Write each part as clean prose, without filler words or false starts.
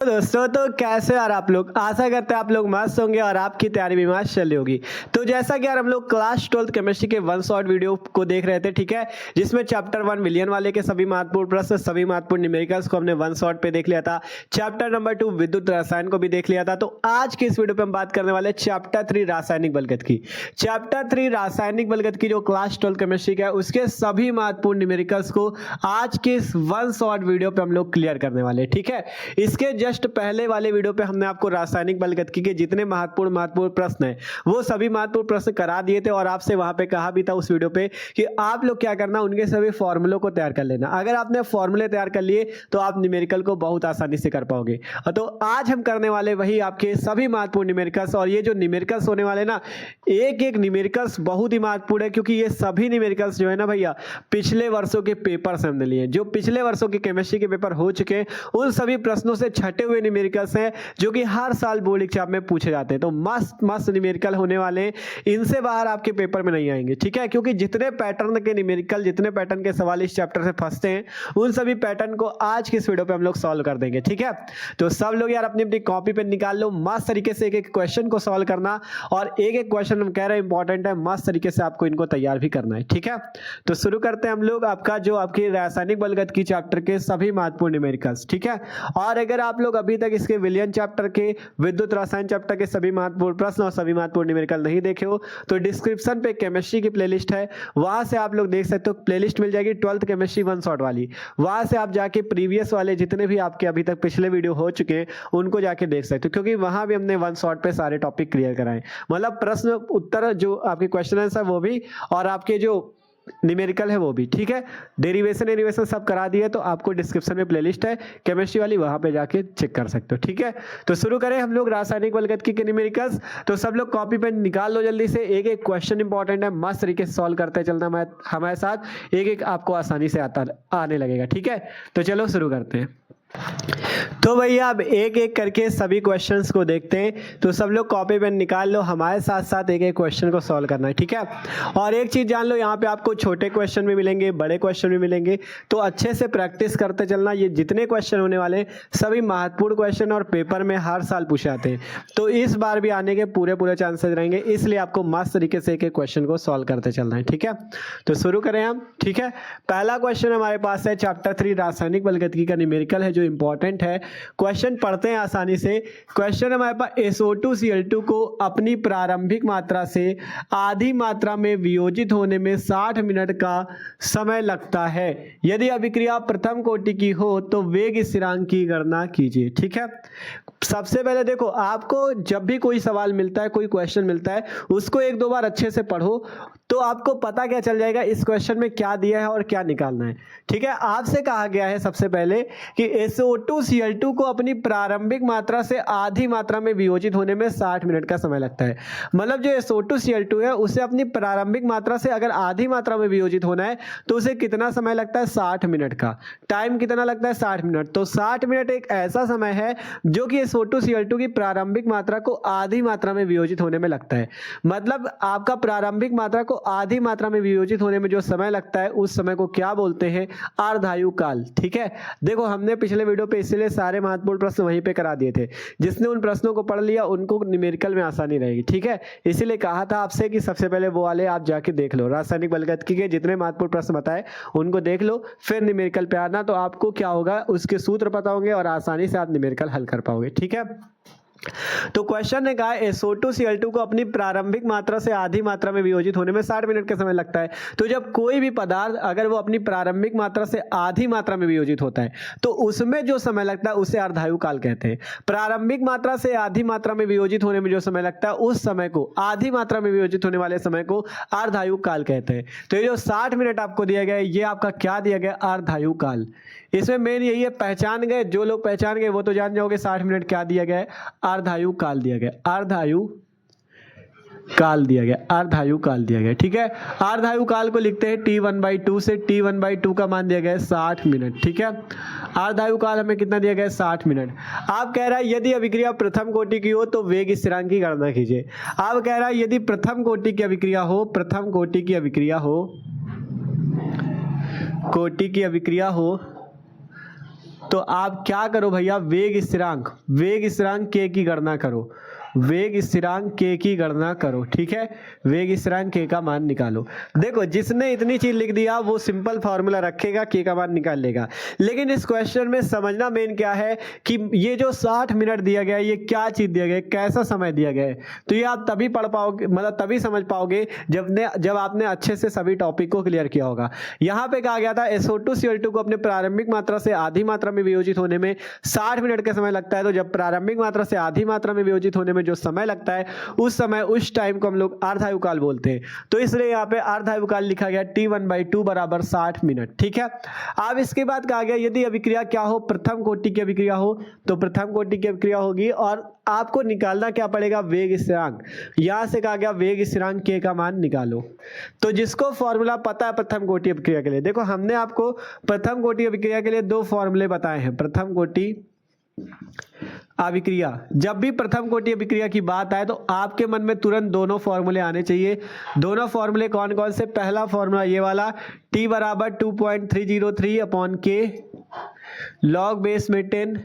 तो दोस्तों, तो कैसे यार आप लोग, आशा करते हैं आप लोग मस्त होंगे और आपकी तैयारी भी मस्त चल रही होगी। तो जैसा कि यार हम लोग क्लास 12 केमिस्ट्री के वन शॉट वीडियो को देख रहे थे, ठीक है, जिसमें चैप्टर 1 विलियन वाले के सभी महत्वपूर्ण प्रश्न, सभी महत्वपूर्ण न्यूमेरिकल्स को हमने वन शॉट पे देख लिया था। चैप्टर नंबर 2 विद्युत रसायन को भी देख लिया था। तो आज की इस वीडियो पे हम बात करने वाले चैप्टर 3 रासायनिक बलगत की। चैप्टर 3 रासायनिक बलगत की जो क्लास 12 केमिस्ट्री का है, उसके सभी महत्वपूर्ण न्यूमेरिकल्स को आज के इस वन शॉट वीडियो पे हम लोग क्लियर करने वाले, ठीक है। इसके जस्ट पहले वाले वीडियो पे हमने आपको रासायनिक बलगतिकी के जितने महत्वपूर्ण प्रश्न हैं, वो सभी महत्वपूर्ण प्रश्न करा दिए थे और आपसे वहां पे कहा भी था उस वीडियो पे कि आप लोग क्या करना, उनके सभी फॉर्मूलों को तैयार कर लेना। अगर आपने फॉर्मूले तैयार कर लिए तो आप न्यूमेरिकल को बहुत आसानी से कर पाओगे। तो आज हम करने वाले वही आपके सभी महत्वपूर्ण न्यूमेरिकल्स, और ये जो न्यूमेरिकल्स होने वाले ना, एक एक न्यूमेरिकल्स बहुत ही महत्वपूर्ण है, क्योंकि ये सभी न्यूमेरिकल्स जो है ना भैया, पिछले वर्षों के पेपर से हमने लिए, जो पिछले वर्षों के केमिस्ट्री के पेपर हो चुके हैं, उन सभी प्रश्नों से छटे हुए न्यूमेरिकल्स हैं जो कि हर साल बोर्ड एग्जाम में पूछे जाते हैं। तो मस्त मस्त न्यूमेरिकल होने वाले हैं, इनसे बाहर आपके पेपर में नहीं आएंगे, ठीक है। क्योंकि जितने पैटर्न के न्यूमेरिकल, जितने पैटर्न के सवाल इस चैप्टर से फंसते हैं, उन सभी पैटर्न को आज की इस वीडियो पे हम लोग सॉल्व कर देंगे, ठीक है। तो सब लोग यार अपनी अपनी कॉपी पे निकाल लो, मस्त तरीके से एक एक क्वेश्चन को सॉल्व करना, और एक एक क्वेश्चन हम कह रहे हैं इंपॉर्टेंट है, मस्त तरीके से आपको इनको तैयार भी करना है, ठीक है। तो शुरू करते हैं हम लोग आपका जो आपकी रासायनिक बलगत की चैप्टर के सभी महत्वपूर्ण न्यूमेरिकल्स, ठीक है। और अगर आप लोग अभी तक इसके विलियन चैप्टर के, विद्युत रसायन चैप्टर के सभी महत्वपूर्ण प्रश्न और सभी महत्वपूर्ण न्यूमेरिकल नहीं देखे हो, तो डिस्क्रिप्शन पे केमिस्ट्री की प्लेलिस्ट है, वहां से आप लोग देख सकते हो। प्लेलिस्ट मिल जाएगी 12th केमिस्ट्री वन शॉट वाली, वहां से आप जाके प्रीवियस वाले जितने भी आपके अभी तक पिछले वीडियो हो चुके हैं उनको जाके देख सकते हो, क्योंकि वहां भी हमने वन शॉट पे सारे टॉपिक क्लियर कराए, मतलब प्रश्न उत्तर जो आपके क्वेश्चन आंसर वो भी, और आपके जो न्यूमेरिकल है वो भी, ठीक है। डेरिवेशन सब करा दिए, तो आपको डिस्क्रिप्शन में प्लेलिस्ट है केमिस्ट्री वाली, वहां पे जाके चेक कर सकते हो, ठीक है। तो शुरू करें हम लोग रासायनिक बलगतिकी के न्यूमेरिकल्स। तो सब लोग कॉपी पेन निकाल लो जल्दी से, एक एक क्वेश्चन इंपॉर्टेंट है, मस्त तरीके से सॉल्व करते चलना हमारे साथ, एक एक आपको आसानी से आने लगेगा, ठीक है। तो चलो शुरू करते हैं। तो भैया अब एक एक करके सभी क्वेश्चंस को देखते हैं। तो सब लोग कॉपी पेन निकाल लो, हमारे साथ साथ एक एक क्वेश्चन को सॉल्व करना है, ठीक है। और एक चीज जान लो, यहाँ पे आपको छोटे क्वेश्चन भी मिलेंगे, बड़े क्वेश्चन भी मिलेंगे, तो अच्छे से प्रैक्टिस करते चलना। ये जितने क्वेश्चन होने वाले सभी महत्वपूर्ण क्वेश्चन और पेपर में हर साल पूछे जाते हैं, तो इस बार भी आने के पूरे चांसेस रहेंगे, इसलिए आपको मस्त तरीके से एक एक क्वेश्चन को सॉल्व करते चलना है, ठीक है। तो शुरू करें हम, ठीक है। पहला क्वेश्चन हमारे पास है चैप्टर 3 रासायनिक बलगतिकी का न्यूमेरिकल है, जो इंपॉर्टेंट है। क्वेश्चन पढ़ते हैं आसानी से। क्वेश्चन हमारे पास SO2Cl2 को अपनी प्रारंभिक मात्रा से आधी मात्रा में वियोजित होने में 60 मिनट का समय लगता है। यदि अभिक्रिया प्रथम कोटि की हो तो वेग स्थिरांक की गणना कीजिए, ठीक है। सबसे पहले देखो, आपको जब भी कोई सवाल मिलता है, कोई क्वेश्चन मिलता है, उसको एक दो बार अच्छे से पढ़ो, तो आपको पता क्या चल जाएगा इस क्वेश्चन में क्या दिया है और क्या निकालना है, ठीक है। आपसे कहा गया है सबसे पहले कि SO2Cl2 को अपनी प्रारंभिक मात्रा से आधी मात्रा में वियोजित होने में 60 मिनट का समय लगता है। मतलब जो SO2Cl2 है, उसे अपनी प्रारंभिक मात्रा से अगर आधी मात्रा में वियोजित होना है तो उसे कितना समय लगता है, 60 मिनट का। टाइम कितना लगता है, 60 मिनट। तो 60 मिनट एक ऐसा समय है जो कि SO2Cl2 की प्रारंभिक मात्रा को आधी मात्रा में वियोजित होने में लगता है। मतलब आपका प्रारंभिक मात्रा को आधी मात्रा में वियोजित होने में जो समय लगता है, उस समय को क्या बोलते हैं, अर्धायु काल, ठीक है। देखो, हमने पिछले वीडियो पे इसलिए सारे महत्वपूर्ण प्रश्न वहीं पे करा दिए थे, जिसने उन प्रश्नों को पढ़ लिया उनको न्यूमेरिकल में आसानी रहेगी, ठीक है। इसीलिए कहा था आपसे कि सबसे पहले वो वाले आप जाके देख लो, रासायनिक बलगतिकी के जितने महत्वपूर्ण प्रश्न बताए उनको देख लो, फिर न्यूमेरिकल पे आना, तो आपको क्या होगा, उसके सूत्र पता होंगे और आसानी से आप न्यूमेरिकल हल कर पाओगे, ठीक है। तो क्वेश्चन ने कहा SO2Cl2 को अपनी प्रारंभिक मात्रा से आधी मात्रा में वियोजित होने में 60 मिनट का समय लगता है। तो जब कोई भी पदार्थ अगर वो अपनी प्रारंभिक मात्रा से आधी मात्रा में वियोजित होता है, तो उसमें जो समय लगता है उसे अर्धायु काल कहते हैं। प्रारंभिक मात्रा से आधी मात्रा में वियोजित होने में जो समय लगता है, उस समय को, आधी मात्रा में वियोजित होने वाले समय को अर्धायु काल कहते हैं। तो ये जो 60 मिनट आपको दिया गया है, ये आपका क्या दिया गया, अर्धायु काल। इसमें मेन यही है, पहचान गए, जो लोग पहचान गए वो तो जान जाओगे 60 मिनट क्या दिया गया है, अर्धायु काल दिया गया, अर्धायु काल दिया गया, अर्धायु काल दिया गया, ठीक है। अर्धायु काल को लिखते हैं T1/2 से, T1/2 का मान दिया गया है 60 मिनट, ठीक है। अर्धायु काल हमें कितना दिया गया है, 60 मिनट। आप कह रहा है यदि अभिक्रिया प्रथम कोटि की हो तो वेग स्थिरांक की गणना कीजिए। आप कह रहा है यदि प्रथम कोटि की अभिक्रिया हो, प्रथम कोटि की अभिक्रिया हो, कोटि की अभिक्रिया हो तो आप क्या करो भैया, वेग स्थिरांक के की गणना करो, वेग स्थिरांक के की गणना करो, ठीक है, वेग स्थिरांक के का मान निकालो। देखो जिसने इतनी चीज लिख दिया वो सिंपल फार्मूला रखेगा, के का मान निकाल लेगा। लेकिन इस क्वेश्चन में समझना मेन क्या है कि ये जो 60 मिनट दिया गया है ये क्या चीज दिया गया है, कैसा समय दिया गया है। तो ये आप तभी पढ़ पाओगे, मतलब तभी समझ पाओगे जब आपने अच्छे से सभी टॉपिक को क्लियर किया होगा। यहाँ पे कहा गया था SO2 को अपने प्रारंभिक मात्रा से आधी मात्रा में वियोजित होने में 60 मिनट का समय लगता है। तो जब प्रारंभिक मात्रा से आधी मात्रा में वियोजित होने में जो समय लगता है उस टाइम को हम लोग अर्धायुकाल बोलते हैं। तो इसलिए यहाँ पे अर्धायुकाल लिखा गया T1/2 बराबर 60 मिनट, ठीक है। अब इसके बाद कहा गया यदि अभिक्रिया क्या हो, प्रथम कोटि की अभिक्रिया हो, तो प्रथम कोटि की अभिक्रिया होगी और आपको निकालना क्या पड़ेगा, वेग स्थिरांक। यहां से कहा गया वेग स्थिरांक के का मान निकालो। तो जिसको फॉर्मूला पता है प्रथम कोटि अभिक्रिया के लिए, देखो हमने आपको प्रथम कोटि अभिक्रिया के लिए दो फॉर्मूले बताए हैं। प्रथम कोटि अभिक्रिया, जब भी प्रथम कोटि अभिक्रिया की बात आए तो आपके मन में तुरंत दोनों फॉर्मूले आने चाहिए। दोनों फॉर्मूले कौन कौन से, पहला फॉर्मूला ये वाला T बराबर 2.303/K log बेस में 10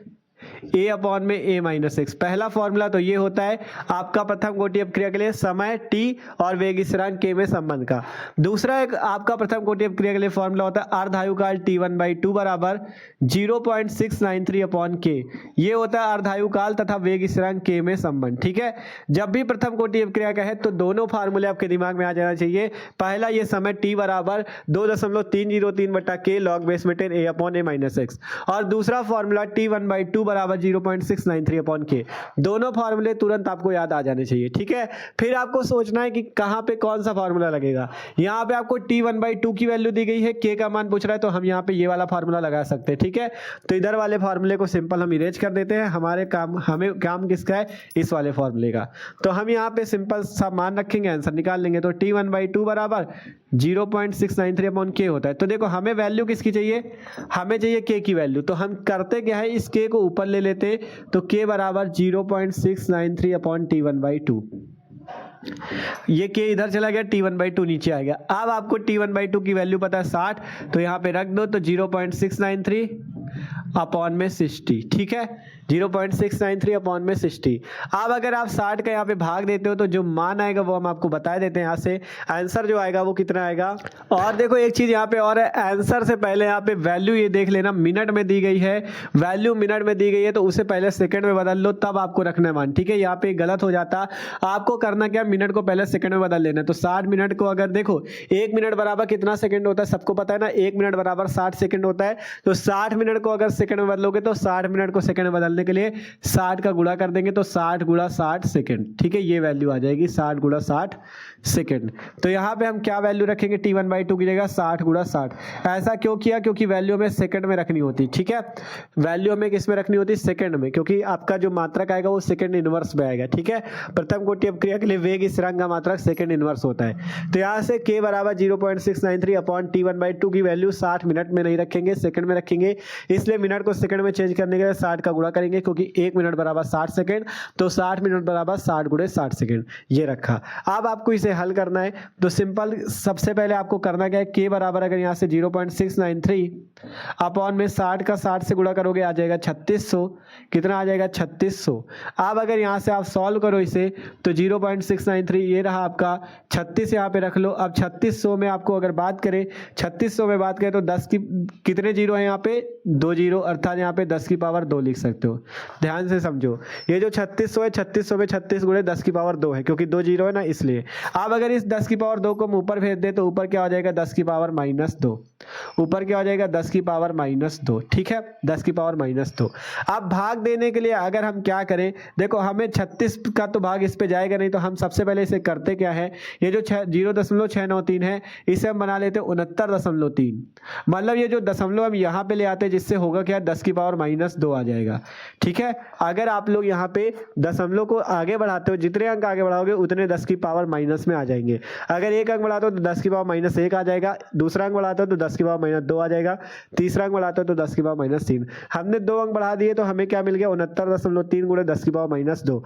A/A-x। पहला फॉर्मूला तो ये होता है आपका प्रथम कोटि अभिक्रिया के लिए समय t और वेग स्थिरांक k में संबंध का। दूसरा एक आपका प्रथम कोटि अभिक्रिया के लिए फॉर्मूला होता है अर्धायुकाल T1/2 बराबर 0.693/K। ये होता है अर्धायुकाल तथा वेग स्थिरांक k में संबंध, ठीक है। जब भी प्रथम कोटि अभिक्रिया का है तो दोनों फार्मूले आपके दिमाग में आ जाना चाहिए। पहला ये समय t बराबर 2.303/K log बेस में 10 A/A-x और दूसरा फॉर्मूला T1/2 बराबर 0.693/K। दोनों फार्मूले तुरंत आपको याद आ जाने चाहिए, ठीक है। फिर आपको सोचना है कि कहां पे कौन सा फार्मूला लगेगा। यहां पे आपको T1/2 की वैल्यू दी गई है, K का मान पूछ रहा है, तो हम यहां पे ये वाला फार्मूला लगा सकते हैं, ठीक है। तो इधर वाले फार्मूले को सिंपल हम इरेज कर देते हैं। हमें काम किसका है, इस वाले फार्मूले का। तो हम यहाँ पे सिंपल सा मान रखेंगे, आंसर निकाल लेंगे। तो T1/2 बराबर 0.693/K होता है। तो देखो हमें वैल्यू किसकी चाहिए, हमें चाहिए K की वैल्यू। तो हम करते क्या है, इस K को ऊपर ले लेते, तो K बराबर 0.693/T1/2। ये K इधर चला गया, T1/2 नीचे आ गया। अब आपको T1/2 की वैल्यू पता है 60, तो यहाँ पे रख दो, तो 0.693/60, ठीक है, 0.693/60। अब अगर आप 60 का यहाँ पे भाग देते हो तो जो मान आएगा वो हम आपको बता देते हैं। यहाँ से आंसर जो आएगा वो कितना आएगा। और देखो एक चीज यहाँ पे और है, आंसर से पहले यहाँ पे वैल्यू ये देख लेना, मिनट में दी गई है, वैल्यू मिनट में दी गई है, तो उसे पहले सेकंड में बदल लो, तब आपको रखना है मान, ठीक है। यहाँ पे गलत हो जाता, आपको करना क्या, मिनट को पहले सेकंड में बदल लेना है। तो 60 मिनट को अगर देखो 1 मिनट बराबर कितना सेकंड होता है, सबको पता है ना, 1 मिनट बराबर 60 सेकंड होता है। तो 60 मिनट को अगर सेकंड में बदलोगे तो 60 मिनट को सेकंड में बदलने के लिए 60 का गुणा कर देंगे, तो 60 गुणा 60 सेकंड, ठीक है, ये वैल्यू आ जाएगी 60 गुणा 60 सेकंड। तो यहाँ पे हम क्या वैल्यू रखेंगे, T1/2 की जगह 60 गुणा 60। ऐसा क्यों किया, क्योंकि वैल्यू हमें सेकंड में रखनी होती, ठीक है, वैल्यू हमें किस में रखनी होती, सेकंड में, क्योंकि आपका जो मात्रक आएगा वो सेकंड इनवर्स में आएगा, ठीक है। प्रथम कोटि अभिक्रिया के लिए वेग स्थिरांक का मात्रक सेकंड इनवर्स होता है। तो यहाँ से K बराबर 0.693/T1/2 की वैल्यू 60 मिनट में नहीं रखेंगे, सेकंड में रखेंगे। इसलिए मिनट को सेकंड में चेंज करने के लिए 60 का गुणा करेंगे, क्योंकि 1 मिनट बराबर 60 सेकंड, तो 60 मिनट बराबर 60 गुणे 60 सेकंड, ये रखा। अब आपको इसे हल करना है, तो सिंपल सबसे पहले आपको करना क्या है, K बराबर अगर यहाँ से 0.693/60 का 60 से गुणा करोगे आ जाएगा 3600। कितना आ जाएगा, 3600। अब अगर यहाँ से आप सॉल्व करो इसे, तो 0.693 ये रहा आपका, 36 यहाँ पे रख लो। अब 3600 में आपको अगर बात करें, 3600 में बात करें तो 10 की कितने जीरो है यहाँ पे, 2 जीरो, अर्थात यहाँ पे 10 की पावर 2 लिख सकते हो। ध्यान से समझो, ये जो 3600 है, 3600 में 36 गुणे 10 की पावर 2 है, क्योंकि 2 जीरो है ना, इसलिए। अब अगर इस 10 की पावर 2 को हम ऊपर भेज दे तो ऊपर क्या हो जाएगा, 10 की पावर -2। ऊपर क्या हो जाएगा, 10 की पावर -2, ठीक है, 10 की पावर -2। अब भाग देने के लिए अगर हम क्या करें, देखो हमें 36 का तो भाग इस पे जाएगा नहीं, तो हम सबसे पहले इसे करते क्या है, ये जो 0.693 है इसे हम बना लेते 69.3। मतलब ये जो दशमलव हम यहाँ पे ले आते हैं, जिससे होगा क्या, 10 की पावर -2 आ जाएगा, ठीक है। अगर आप लोग यहाँ पे दशमलव को आगे बढ़ाते हो, जितने अंक आगे बढ़ाओगे उतने 10 की पावर माइनस में आ जाएंगे। अगर एक अंक बढ़ाते हो तो 10 की पावर -1 आ जाएगा, दूसरा अंक बढ़ाते हो तो 10 की पावर -2 आ जाएगा, तीसरा अंक बढ़ाते हो तो 10 की पावर -3। हमने 2 अंक बढ़ा दिए तो हमें क्या मिल गया, 69.3 गुणे 10 की पावर -2।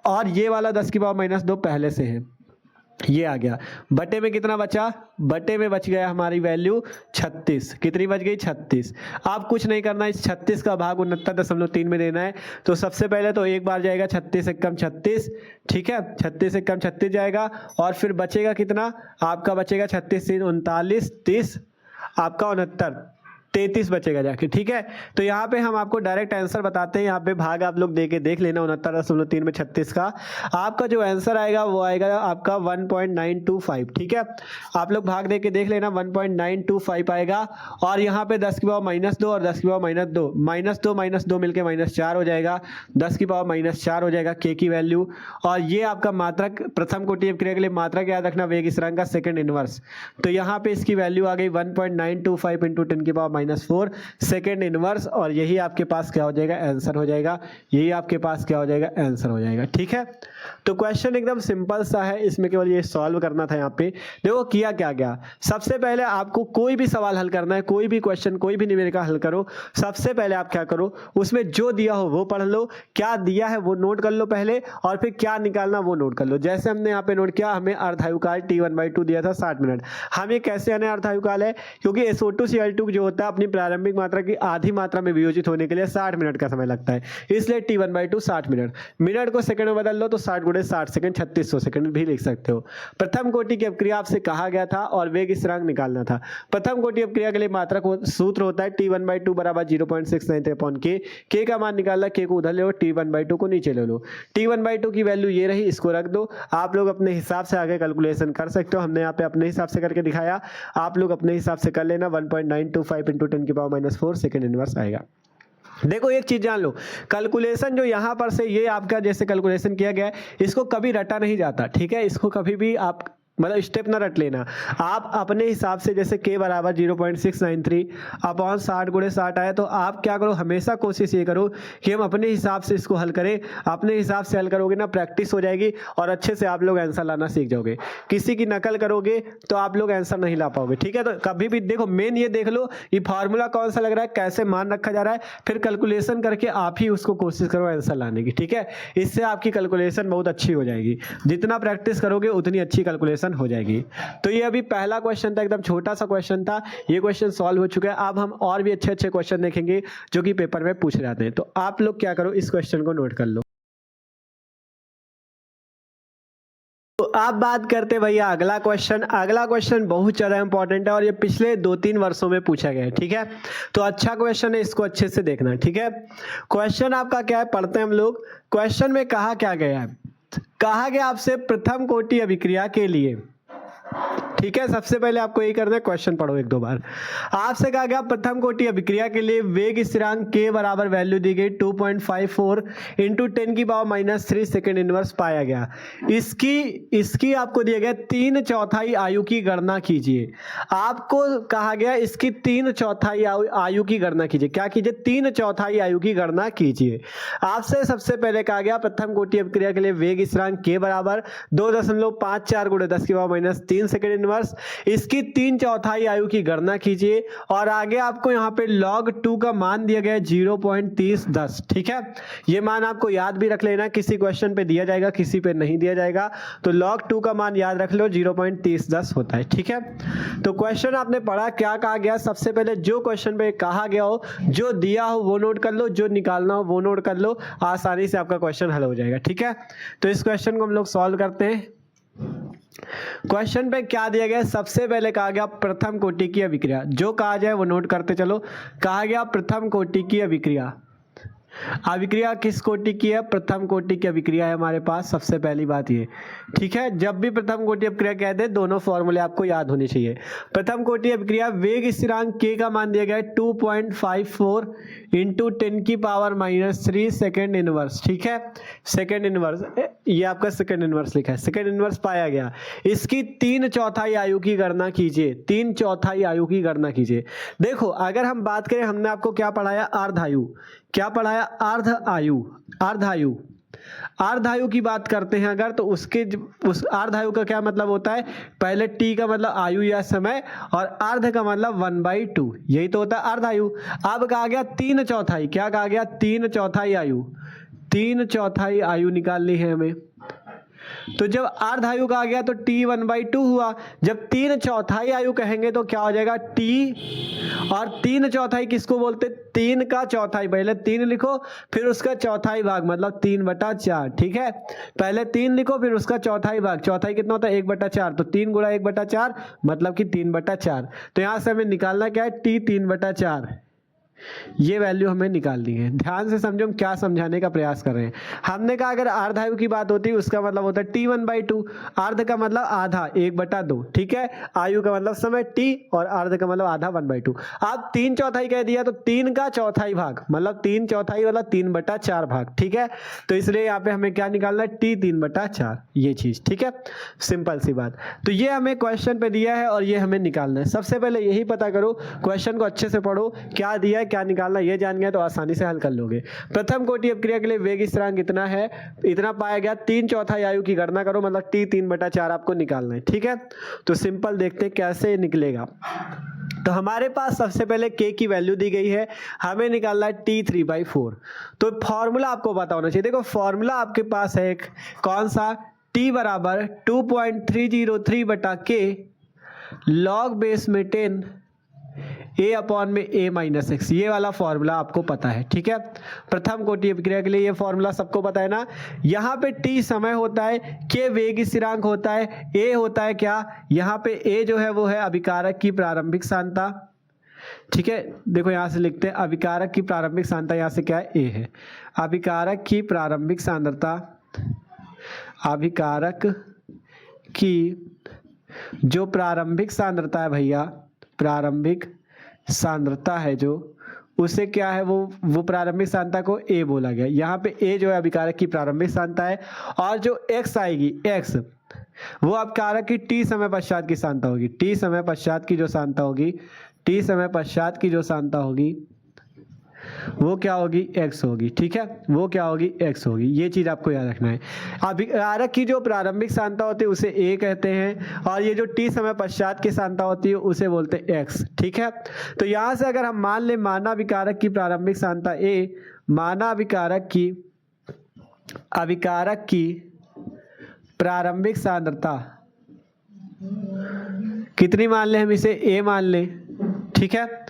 और ये वाला 10 की पावर -2 पहले से है, ये आ गया। बटे में कितना बचा, बटे में बच गया हमारी वैल्यू 36। कितनी बच गई, 36। आप कुछ नहीं करना, इस 36 का भाग 69.3 में देना है। तो सबसे पहले तो एक बार जाएगा 36 एक कम 36, ठीक है, 36 एक कम 36 जाएगा। और फिर बचेगा कितना आपका, बचेगा 36 3 39 30 आपका 69 33 बचेगा जाके, ठीक है। तो यहाँ पे हम आपको डायरेक्ट आंसर बताते हैं, यहाँ पे भाग आप लोग देके देख लेना 69.3 में 36 का। आपका जो आंसर आएगा वो आएगा आपका 1.925, ठीक है। आप लोग भाग देके देख लेना 1.925 आएगा। और यहाँ पे 10 की पावर -2 और 10 की पावर -2 मिलके -4 हो जाएगा, 10 की पावर -4 हो जाएगा के की वैल्यू। और ये आपका मात्रक प्रथम कोटि अपक्रिया के लिए मात्रक याद रखना वेग स्थिरांक का सेकंड इनवर्स। तो यहाँ पे इसकी वैल्यू आ गई 1.925 इंटू 10 की पावर -4 सेकेंड इनवर्स। और यही आपके पास क्या हो जाएगा, आंसर हो जाएगा। यही आपके पास क्या हो जाएगा, आंसर हो जाएगा, ठीक है। तो क्वेश्चन एकदम सिंपल सा है, इसमें केवल ये सॉल्व करना था। यहाँ पे देखो किया क्या गया, सबसे पहले आपको कोई भी सवाल हल करना है, कोई भी क्वेश्चन कोई भी न्यूमेरिकल हल करो, सबसे पहले आप क्या करो, उसमें जो दिया हो वो पढ़ लो, क्या दिया है वो नोट कर लो पहले, और फिर क्या निकालना वो नोट कर लो। जैसे हमने यहाँ पे नोट किया, हमें अर्धायुकाल T1/2 दिया था 60 मिनट। हम ये कैसे आने अर्धायुकाल है, क्योंकि SO2Cl2 जो होता है अपनी प्रारंभिक मात्रा की आधी मात्रा में वियोजित होने के लिए 60 मिनट का समय लगता है, इसलिए T1/2 60 मिनट। मिनट को सेकंड में बदल लो तो 60 × 60 सेकंड 3600 सेकंड भी लिख सकते हो। प्रथम कोटि की अपक्रिया आपसे कहा गया था और वेग स्थिरांक निकालना था। प्रथम कोटि अपक्रिया के लिए मात्रक सूत्र होता है T1/2 बराबर 0.693/k। के का मान निकालना, के को उधर ले लो, T1/2 को नीचे ले लो। T1/2 की वैल्यू ये रही, इसको रख दो। आप लोग अपने हिसाब से आगे कैलकुलेशन कर सकते हो, हमने यहाँ पे अपने हिसाब से करके दिखाया, आप लोग अपने हिसाब से कर लेना। 1.925 इंटू 10 की पावर -4 सेकंड इनवर्स आएगा। देखो एक चीज जान लो, कैलकुलेशन जो यहाँ पर से ये आपका जैसे कैलकुलेशन किया गया है, इसको कभी रटा नहीं जाता, ठीक है। इसको कभी भी आप मतलब स्टेप ना रट लेना, आप अपने हिसाब से, जैसे k बराबर 0.693 अपॉन 60 × 60 आया, तो आप क्या करो, हमेशा कोशिश ये करो कि हम अपने हिसाब से इसको हल करें। अपने हिसाब से हल करोगे ना, प्रैक्टिस हो जाएगी और अच्छे से आप लोग आंसर लाना सीख जाओगे। किसी की नकल करोगे तो आप लोग आंसर नहीं ला पाओगे, ठीक है। तो कभी भी देखो, मेन ये देख लो ये फार्मूला कौन सा लग रहा है, कैसे मान रखा जा रहा है, फिर कैलकुलेशन करके आप ही उसको कोशिश करो आंसर लाने की, ठीक है। इससे आपकी कैलकुलेशन बहुत अच्छी हो जाएगी, जितना प्रैक्टिस करोगे उतनी अच्छी कैलकुलेशन हो जाएगी। तो ये अभी पहला क्वेश्चन था, एकदम छोटा सा क्वेश्चन था, ये क्वेश्चन सॉल्व हो चुका है। अब हम और भी अच्छे अच्छे क्वेश्चन देखेंगे जो कि पेपर में पूछे जाते हैं। तो आप लोग क्या करो, इस क्वेश्चन को नोट कर लो। तो आप बात करते भैया अगला क्वेश्चन। अगला क्वेश्चन बहुत ज्यादा इंपॉर्टेंट है और ये पिछले 2-3 वर्षों में पूछा गया है, ठीक है। तो अच्छा क्वेश्चन है, इसको अच्छे से देखना, ठीक है। क्वेश्चन आपका क्या है, पढ़ते हैं हम लोग। क्वेश्चन में कहा क्या गया है, कहा गया आपसे प्रथम कोटि अभिक्रिया के लिए, ठीक है। सबसे पहले आपको यही करना है, क्वेश्चन पढ़ो 1-2 बार। आपसे कहा गया प्रथम कोटि अभिक्रिया के लिए वेग स्थिरांक के बराबर वैल्यू दी गई 2.54 इंटू 10 की पावर -3 सेकेंड इनवर्स पाया गया। इसकी आपको दिया गया 3/4 आयु की गणना कीजिए। आपको कहा गया इसकी 3/4 आयु की गणना कीजिए। क्या कीजिए, 3/4 आयु की गणना कीजिए। आपसे सबसे पहले कहा गया प्रथम कोटि अभिक्रिया के लिए वेग स्थिरांक के बराबर 2.54 × 10 की पावर -3 सेकेंड इनवर्स। इसकी 3/4 आयु की गणना कीजिए। और आगे आपको यहाँ पे log 2 का मान दिया गया है 0.3010, ठीक है। ये मान आपको याद भी रख लेना, किसी क्वेश्चन पे दिया जाएगा किसी पे नहीं दिया जाएगा। तो log 2 का मान याद रख लो, 0.3010 होता है, ठीक है। तो क्वेश्चन आपने पढ़ा, क्या कहा गया, सबसे पहले जो क्वेश्चन पे कहा गया हो, जो दिया हो वो नोट कर लो, जो निकालना हो वो नोट कर लो, आसानी से आपका क्वेश्चन हल हो जाएगा, ठीक है। तो इस क्वेश्चन को हम लोग सॉल्व करते हैं। क्वेश्चन पे क्या दिया गया, सबसे पहले कहा गया प्रथम कोटि की अभिक्रिया, जो कहा जाए वो नोट करते चलो। कहा गया प्रथम कोटि की अभिक्रिया, अभिक्रिया किस कोटि की है, प्रथम कोटि की अभिक्रिया है हमारे पास। सबसे पहली बात ये, ठीक है। जब भी प्रथम कोटि अभिक्रिया कहते हैं, दोनों फॉर्मूले आपको याद होने चाहिए। प्रथम कोटि अभिक्रिया, वेग स्थिरांक के का मान दिया गया है 2.54 इंटू 10 की पावर -3 सेकेंड इनवर्स, ठीक है। सेकेंड इनवर्स, ये आपका सेकेंड इनवर्स लिखा है, सेकेंड इनवर्स पाया गया। इसकी 3/4 आयु की गणना कीजिए, 3/4 आयु की गणना कीजिए। देखो अगर हम बात करें, हमने आपको क्या पढ़ाया, अर्धायु, क्या पढ़ाया, अर्ध आयु, अर्धायु। अर्धायु की बात करते हैं अगर, तो उस अर्धायु का क्या मतलब होता है, पहले टी का मतलब आयु या समय, और अर्ध का मतलब 1/2, यही तो होता है अर्धायु। अब कहा गया 3/4, क्या कहा गया, 3/4 आयु, 3/4 आयु निकालनी है हमें। तो जब अर्ध आयु का आ गया तो t 1/2 हुआ। जब 3/4 आयु कहेंगे तो क्या हो जाएगा t, और 3/4 किसको बोलते, 3 का चौथाई, पहले 3 लिखो फिर उसका चौथाई भाग, मतलब 3/4, ठीक है। पहले 3 लिखो फिर उसका चौथाई भाग, चौथाई कितना होता है 1/4, तो 3 गुणा 1/4 मतलब कि 3/4। तो यहां से हमें निकालना क्या है t 3/4, ये वैल्यू हमें निकालनी है। ध्यान से समझो हम क्या समझाने का प्रयास कर रहे हैं। हमने कहा अगर अर्ध आयु की बात होती है उसका मतलब होता है t 1/2, अर्ध का मतलब आधा 1/2, ठीक है। आयु का मतलब समय t और अर्ध का मतलब आधा 1/2। आप 3/4 कह दिया तो 3 का चौथाई भाग, मतलब 3/4 वाला 3/4 भाग, ठीक है। तो इसलिए यहाँ पे हमें क्या निकालना है t 3/4, ये चीज, ठीक है। सिंपल सी बात। तो ये हमें क्वेश्चन पे दिया है और ये हमें निकालना है। सबसे पहले यही पता करो, क्वेश्चन को अच्छे से पढ़ो, क्या दिया है क्या निकालना, ये जान गया तो आसानी से हल कर लोगे। प्रथम कोटि अपक्रिया के लिए वेग स्थिरांक कितना है, इतना पाया गया। 3/4 आयु की गणना करो, मतलब t 3/4 आपको निकालना है, ठीक है। तो सिंपल देखते हैं कैसे निकलेगा। तो हमारे पास सबसे पहले k की वैल्यू दी गई है, हमें निकालना है t 3/4। तो फॉर्मूला आपको पता होना चाहिए। देखो फॉर्मूला आपके पास है एक, कौन सा, t बराबर 2.303/k log बेस में 10 a/a-x, ये वाला फॉर्मूला आपको पता है, ठीक है। प्रथम कोटि अपक्रिया के लिए ये फॉर्मूला सबको पता है ना। यहाँ पे t समय होता है, k वेग स्थिरांक होता है, a होता है क्या, यहाँ पे a जो है वो है अभिकारक की प्रारंभिक सांद्रता, ठीक है। देखो यहाँ से लिखते हैं अभिकारक की प्रारंभिक सांद्रता, यहाँ से क्या है a है, अभिकारक की प्रारंभिक सांद्रता, अभिकारक की जो प्रारंभिक सांद्रता है भैया, प्रारंभिक सांद्रता है जो, उसे क्या है वो प्रारंभिक सांद्रता को a बोला गया। यहाँ पे a जो है अभिकारक की प्रारंभिक सांद्रता है, और जो x आएगी x वो अभिकारक की t समय पश्चात की सांद्रता होगी, t समय पश्चात की जो सांद्रता होगी, t समय पश्चात की जो सांद्रता होगी वो क्या होगी, x होगी, ठीक है। वो क्या होगी, x होगी। ये चीज आपको याद रखना है। अभिकारक की जो प्रारंभिक सांद्रता होती है उसे a कहते हैं, और ये जो t समय पश्चात की सांद्रता होती है उसे बोलते हैं x, ठीक है। तो यहां से अगर हम मान ले माना अभिकारक की प्रारंभिक सांद्रता a, माना अभिकारक की प्रारंभिक सांद्रता कितनी मान ले, हम इसे a मान ले, ठीक है।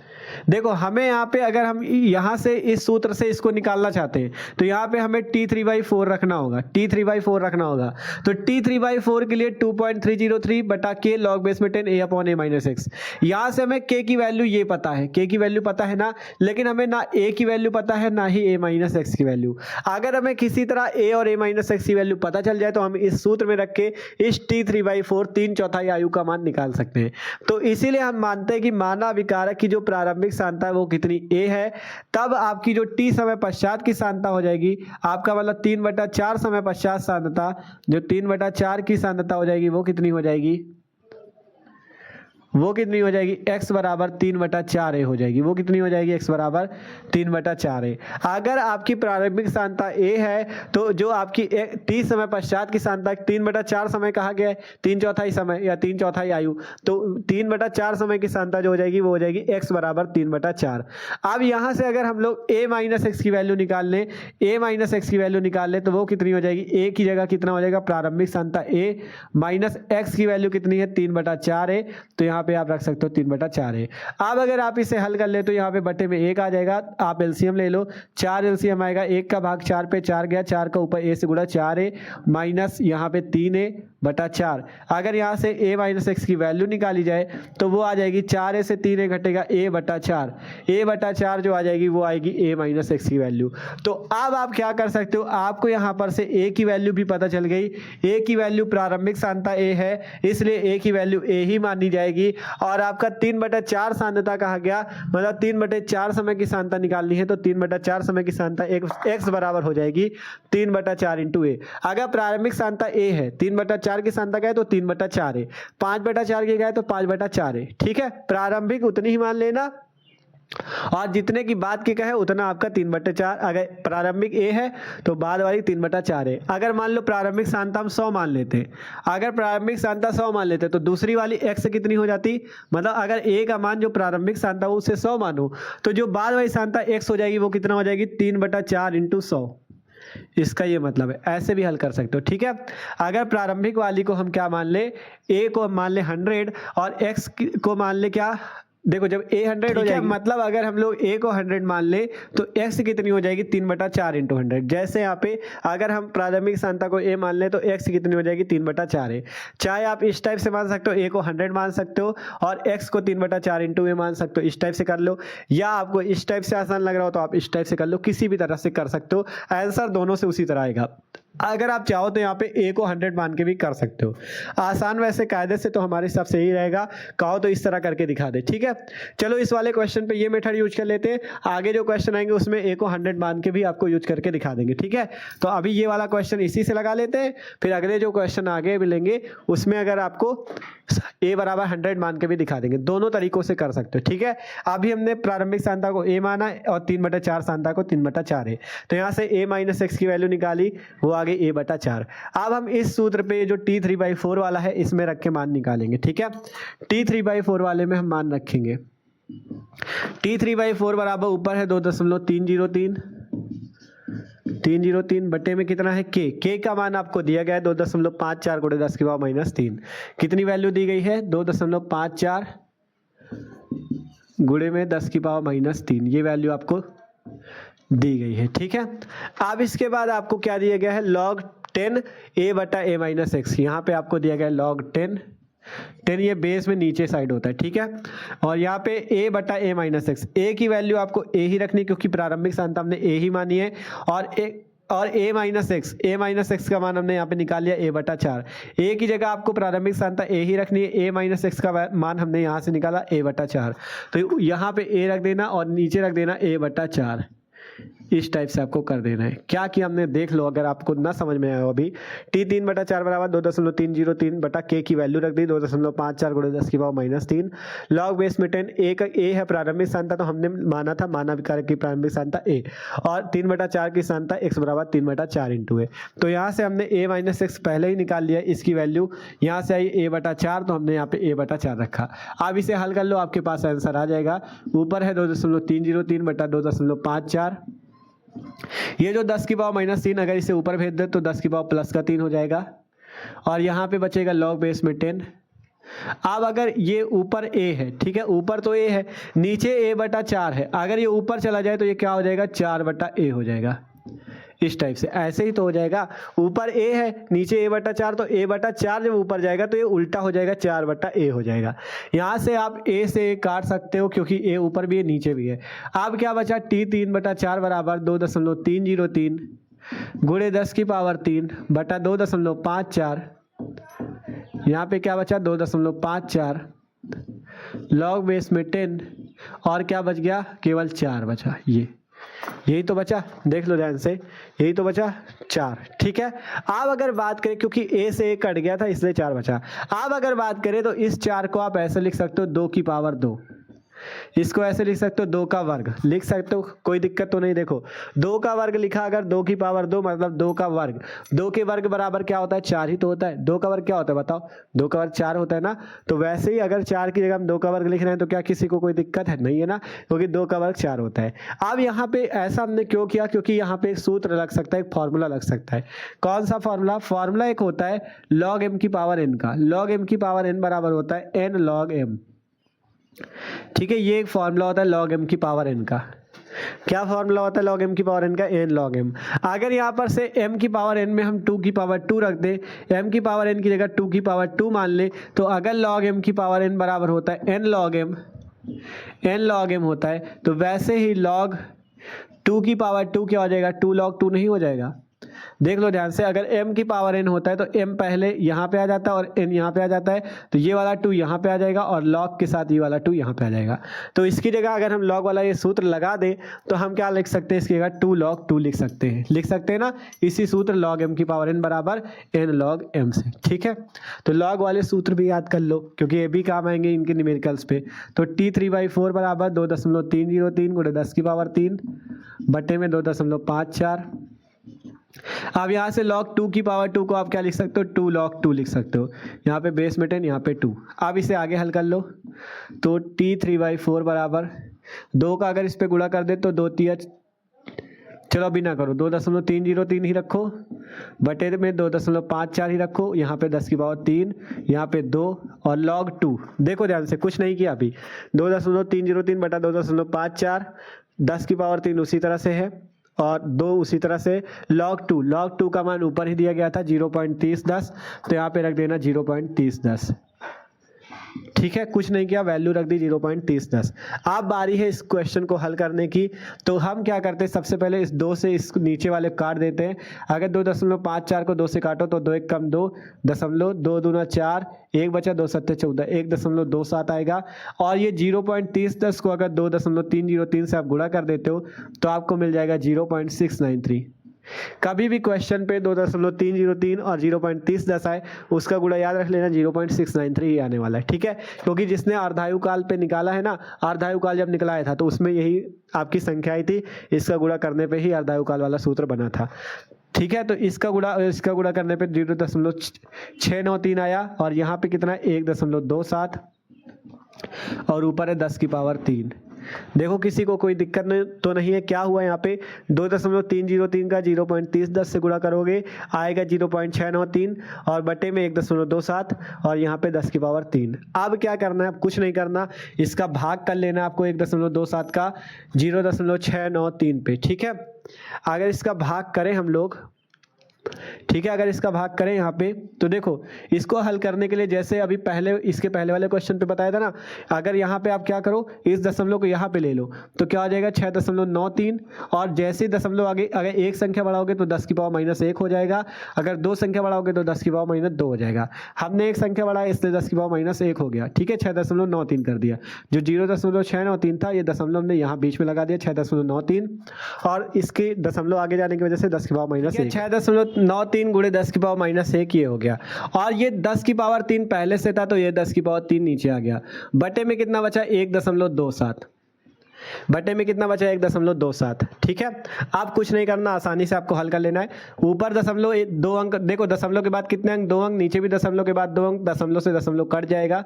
देखो हमें यहाँ पे अगर हम यहाँ से इस सूत्र से इसको निकालना चाहते हैं तो यहाँ पे हमें t 3/4 रखना होगा, t 3/4 रखना होगा। तो t 3/4 के लिए 2.303/k log बेस में 10 a/a-x। यहाँ से हमें k की वैल्यू ये पता है, k की वैल्यू पता है ना, लेकिन हमें ना a की वैल्यू पता है ना ही a-x की वैल्यू। अगर हमें किसी तरह a और a-x की वैल्यू पता चल जाए तो हम इस सूत्र में रख के इस t 3/4 3/4 आयु का मान निकाल सकते हैं। तो इसीलिए हम मानते हैं कि माना अभिकारक की जो प्रारंभिक सांद्रता है वो कितनी a है, तब आपकी जो t समय पश्चात की सांद्रता हो जाएगी, आपका मतलब 3/4 समय पश्चात सांद्रता, जो 3/4 की सांद्रता हो जाएगी वो कितनी हो जाएगी, वो कितनी हो जाएगी, x बराबर 3/4a हो जाएगी। वो कितनी हो जाएगी, x बराबर 3/4a। अगर आपकी प्रारंभिक सांद्रता a है तो जो आपकी t समय पश्चात की सांद्रता 3/4 समय कहा गया है, 3/4 समय या 3/4 आयु, तो 3/4 समय की सांद्रता जो हो जाएगी वो हो जाएगी x बराबर 3/4। अब यहाँ से अगर हम लोग a-x की वैल्यू निकाल लें, a-x की वैल्यू निकाल लें तो वो कितनी हो जाएगी, a की जगह कितना हो जाएगा, प्रारंभिक सांद्रता a माइनस x की वैल्यू कितनी है 3/4a, तो यहाँ पे आप रख सकते हो 3/4a। अब अगर आप इसे हल कर ले तो यहाँ पे बटे में 1 आ जाएगा, आप एलसीएम ले लो, 4 एलसीएम आएगा, 1 का भाग 4 पे 4 गया, 4 का ऊपर a से गुणा 4a माइनस यहाँ पे 3a/4। अगर यहाँ से a-x की वैल्यू निकाली जाए तो वो आ जाएगी 4a से 3a घटेगा a/4, a/4 जो आ जाएगी वो आएगी a-x की वैल्यू। तो अब आप क्या कर सकते हो, आपको यहाँ पर से a की वैल्यू भी पता चल गई, a की वैल्यू प्रारंभिक सांद्रता a है इसलिए a की वैल्यू a ही मानी जाएगी, और आपका 3/4 सांद्रता कहा गया, मतलब 3/4 समय की सांद्रता निकालनी है तो 3/4 समय की सांद्रता x बराबर हो जाएगी 3/4 इंटू a। अगर प्रारंभिक सांद्रता a है, 3/4 की सांद्रता गए तो 3/4a, 5/4 की गए तो 5/4a, ठीक है। प्रारंभिक उतनी ही मान लेना और जितने की बाद की कहे उतना आपका 3/4। अगर प्रारंभिक a है तो बाद वाली 3/4 है। अगर मान लो प्रारंभिक सांद्रता हम 100 मान लेते हैं, अगर प्रारंभिक सांद्रता 100 मान लेते तो दूसरी वाली x कितनी हो जाती, मतलब अगर a का मान जो प्रारंभिक सांद्रता हो उससे 100 मानो तो जो बाद वाली सांद्रता x हो जाएगी वो कितना हो जाएगी 3/4 इंटू 100, इसका ये मतलब है, ऐसे भी हल कर सकते हो, ठीक है। अगर प्रारंभिक वाली को हम क्या मान ले, ए को मान ले 100 और एक्स को मान ले क्या, देखो जब a 100 हो जाएगी, मतलब अगर हम लोग a को 100 मान ले तो x कितनी हो जाएगी 3/4 इंटू 100। जैसे यहाँ पे अगर हम प्राथमिक सांता को a मान ले तो x कितनी हो जाएगी 3/4 है। चाहे आप इस टाइप से मान सकते हो, a को 100 मान सकते हो और x को 3/4 इंटू a मान सकते हो, इस टाइप से कर लो, या आपको इस टाइप से आसान लग रहा हो तो आप इस टाइप से कर लो, किसी भी तरह से कर सकते हो, आंसर दोनों से उसी तरह आएगा। अगर आप चाहो तो यहाँ पे a को 100 मान के भी कर सकते हो, आसान वैसे कायदे से तो हमारे हिसाब से यही रहेगा, कहो तो इस तरह करके दिखा दे, ठीक है। चलो इस वाले क्वेश्चन पे ये मेथड यूज कर लेते हैं, आगे जो क्वेश्चन आएंगे उसमें a को 100 मान के भी आपको यूज करके दिखा देंगे, ठीक है। तो अभी ये वाला क्वेश्चन इसी से लगा लेते हैं, फिर अगले जो क्वेश्चन आगे मिलेंगे उसमें अगर आपको a बराबर 100 मान के भी दिखा देंगे, दोनों तरीकों से कर सकते हो, ठीक है। अभी हमने प्रारंभिक सांता को a माना और 3/4 सांता को 3/4 है, तो यहाँ से a माइनस एक्स की वैल्यू निकाली, वो आगे a/4। अब हम इस सूत्र पे जो t3/4 वाला है इसमें रख के मान निकालेंगे, ठीक है। t3/4 वाले में हम मान रखेंगे, t3/4 बराबर ऊपर है 2.303 303 बटे में कितना है k का मान आपको दिया गया है 2.54 गुणे 10 की पावर -3। कितनी वैल्यू दी गई है 2.54 गुणे में 10 की पावर -3, ये वैल्यू आपको दी गई है, ठीक है। अब इसके बाद आपको क्या दिया गया है log 10 a/a-x, यहाँ पे आपको दिया गया है log 10 ये बेस में नीचे साइड होता है, ठीक है। और यहाँ पे a/a-x, a की वैल्यू आपको a ही रखनी क्योंकि प्रारंभिक सांता हमने a ही मानी है, और a-x का मान हमने यहाँ पे निकाल लिया a/4। a की जगह आपको प्रारंभिक सांता a ही रखनी है, a-x का मान हमने यहाँ से निकाला a/4, तो यहाँ पे a रख देना और नीचे रख देना a/4, इस टाइप से आपको कर देना है। क्या किया हमने देख लो, अगर आपको ना समझ में आया अभी, t3/4 बराबर 2.303 बटा k की वैल्यू रख दी 2.54 गुणे 10 की पावर -3, लॉग बेस में 10, a है प्रारंभिक सांता तो हमने माना था मानव की प्रारंभिक सांता a, और 3/4 की सांता x बराबर 3/4 इंटू है, तो यहाँ से हमने a-x पहले ही निकाल लिया, इसकी वैल्यू यहाँ से आई a/4, तो हमने यहाँ पे a/4 रखा। अब इसे हल कर लो, आपके पास आंसर आ जाएगा। ऊपर है 2.303 बटा 2.54, ये जो 10 की पावर -3 अगर इसे ऊपर भेज दे तो 10 की पावर +3 हो जाएगा, और यहाँ पे बचेगा log बेस में 10। अब अगर ये ऊपर a है, ठीक है, ऊपर तो a है, नीचे a/4 है, अगर ये ऊपर चला जाए तो ये क्या हो जाएगा 4/a हो जाएगा, इस टाइप से, ऐसे ही तो हो जाएगा। ऊपर a है नीचे a/4, तो a/4 जब ऊपर जाएगा तो ये उल्टा हो जाएगा 4/a हो जाएगा। यहाँ से आप a से काट सकते हो क्योंकि a ऊपर भी है नीचे भी है। अब क्या बचा t3/4 बराबर 2.303 गुणे 10 की पावर 3 बटा 2.54, यहाँ पे क्या बचा 2.54 लॉग बेस में 10, और क्या बच गया केवल 4 बचा, यही तो बचा, देख लो ध्यान से, यही तो बचा 4, ठीक है। अब अगर बात करें, क्योंकि a से a कट गया था इसलिए 4 बचा, अब अगर बात करें तो इस 4 को आप ऐसे लिख सकते हो 2 की पावर 2, इसको ऐसे लिख सकते हो 2 का वर्ग लिख सकते हो, कोई दिक्कत तो नहीं। देखो 2 का वर्ग लिखा, अगर 2 की पावर 2 मतलब 2 का वर्ग, 2 के वर्ग बराबर क्या होता है 4 ही तो होता है। 2 का वर्ग क्या होता है बताओ, 2 का वर्ग 4 होता है ना, तो वैसे ही अगर 4 की जगह हम 2 का वर्ग लिख रहे हैं तो क्या किसी को कोई दिक्कत है, नहीं है ना, क्योंकि 2 का वर्ग 4 होता है। अब यहाँ पे ऐसा हमने क्यों किया, क्योंकि यहाँ पे एक सूत्र लग सकता है, एक फॉर्मूला लग सकता है। कौन सा फॉर्मूला एक होता है log m की पावर n का, log m की पावर n बराबर होता है n log m, ठीक है। ये एक फॉर्मूला होता है log m की पावर n का। क्या फॉर्मूला होता है log m की पावर n का, n log m। अगर यहाँ पर से m की पावर n में हम 2 की पावर 2 रख दें, m की पावर n की जगह 2 की पावर 2 मान ले, तो अगर log m की पावर n बराबर होता है n log m होता है, तो वैसे ही log 2 की पावर 2 क्या हो जाएगा 2 log 2 नहीं हो जाएगा। देख लो ध्यान से, अगर m की पावर n होता है तो m पहले यहाँ पे आ जाता है और n यहाँ पे आ जाता है, तो ये वाला 2 यहाँ पे आ जाएगा और log के साथ ये वाला 2 यहाँ पे आ जाएगा। तो इसकी जगह अगर हम log वाला ये सूत्र लगा दें तो हम क्या लिख सकते हैं, इसकी जगह 2 log 2 लिख सकते हैं ना, इसी सूत्र log m की पावर n बराबर n log m से, ठीक है। तो log वाले सूत्र भी याद कर लो क्योंकि ये भी काम आएंगे इनके न्यूमेरिकल्स पे। तो t3/4 बराबर 2.303 गुणे 10 की पावर 3 बटे में 2.54। अब यहाँ से log 2 की पावर 2 को आप क्या लिख सकते हो 2 log 2 लिख सकते हो, यहाँ पे बेस में 10 यहाँ पे 2। अब इसे आगे हल कर लो, तो t3/4 बराबर 2 का अगर इस पे गुणा कर दे तो 2 3 चलो अभी ना करो, 2.303 ही रखो, बटे में 2.54 ही रखो, यहाँ पे 10 की पावर 3, यहाँ पे 2 और log 2। देखो ध्यान से, कुछ नहीं किया अभी, 2.303 बटा 2.54, 10 की पावर 3 उसी तरह से है और 2 उसी तरह से, log 2 का मान ऊपर ही दिया गया था 0.3010, तो यहाँ पे रख देना 0.3010। ठीक है, कुछ नहीं किया, वैल्यू रख दी 0.3010। अब बारी है इस क्वेश्चन को हल करने की। तो हम क्या करते हैं, सबसे पहले इस 2 से इस नीचे वाले काट देते हैं। अगर 2.54 को 2 से काटो तो 2 1 कम 2, 2 दूना 4, 1 बचा, 2 7 14, 1.27 आएगा। और ये 0.3010 को अगर 2.303 से आप गुणा कर देते हो तो आपको मिल जाएगा 0.693। कभी भी क्वेश्चन पे 2.303 और 0.3010 आए, उसका गुणा याद रख लेना 0.693 ही आने वाला है। ठीक है, क्योंकि जिसने अर्धायुकाल पे निकाला है ना, अर्धायुकाल जब निकलाया था तो उसमें यही आपकी संख्या आई थी, इसका गुणा करने पे ही अर्धायुकाल वाला सूत्र बना था। ठीक है, तो इसका गुणा करने पे 0.693 आया और यहाँ पे कितना 1.27 और ऊपर है 10 की पावर 3। देखो किसी को कोई दिक्कत तो नहीं है। क्या हुआ यहाँ पे, 2.303 का 0.3010 से गुणा करोगे आएगा 0.693 और बटे में 1.27 और यहाँ पे 10 की पावर 3। अब क्या करना है, अब कुछ नहीं करना, इसका भाग कर लेना आपको 1.27 का 0.693 पे। ठीक है, अगर इसका भाग करें हम लोग, ठीक है, अगर इसका भाग करें यहाँ पे तो देखो इसको हल करने के लिए जैसे अभी इसके पहले वाले क्वेश्चन पे बताया था ना, अगर यहाँ पे आप क्या करो, इस दशमलव को यहाँ पे ले लो तो क्या हो जाएगा 6.93 और जैसे दशमलव आगे अगर एक संख्या बढ़ाओगे तो 10 की पावर -1 हो जाएगा, अगर 2 संख्या बढ़ाओगे तो 10 की पावर -2 हो जाएगा। हमने एक संख्या बढ़ाया इसलिए 10 की पावर -1 हो गया। ठीक है, 6.93 कर दिया, जो 0.693 था ये दशमलव ने यहाँ बीच में लगा दिया 6.93 और इसके दशमलव आगे जाने की वजह से 10 की पावर -1, 6.93 गुणे 10 की पावर -1 ये हो गया। और ये 10 की पावर 3 पहले से था तो ये 10 की पावर 3 नीचे आ गया। बटे में कितना बचा, 1.27, बटे में कितना बचा 1.27। ठीक है, अब कुछ नहीं करना, आसानी से आपको हल कर लेना है। ऊपर दशमलव 2 अंक, देखो दशमलव के बाद कितने अंक, 2 अंक, नीचे भी दशमलव के बाद 2 अंक, दशमलव से दशमलव कट जाएगा।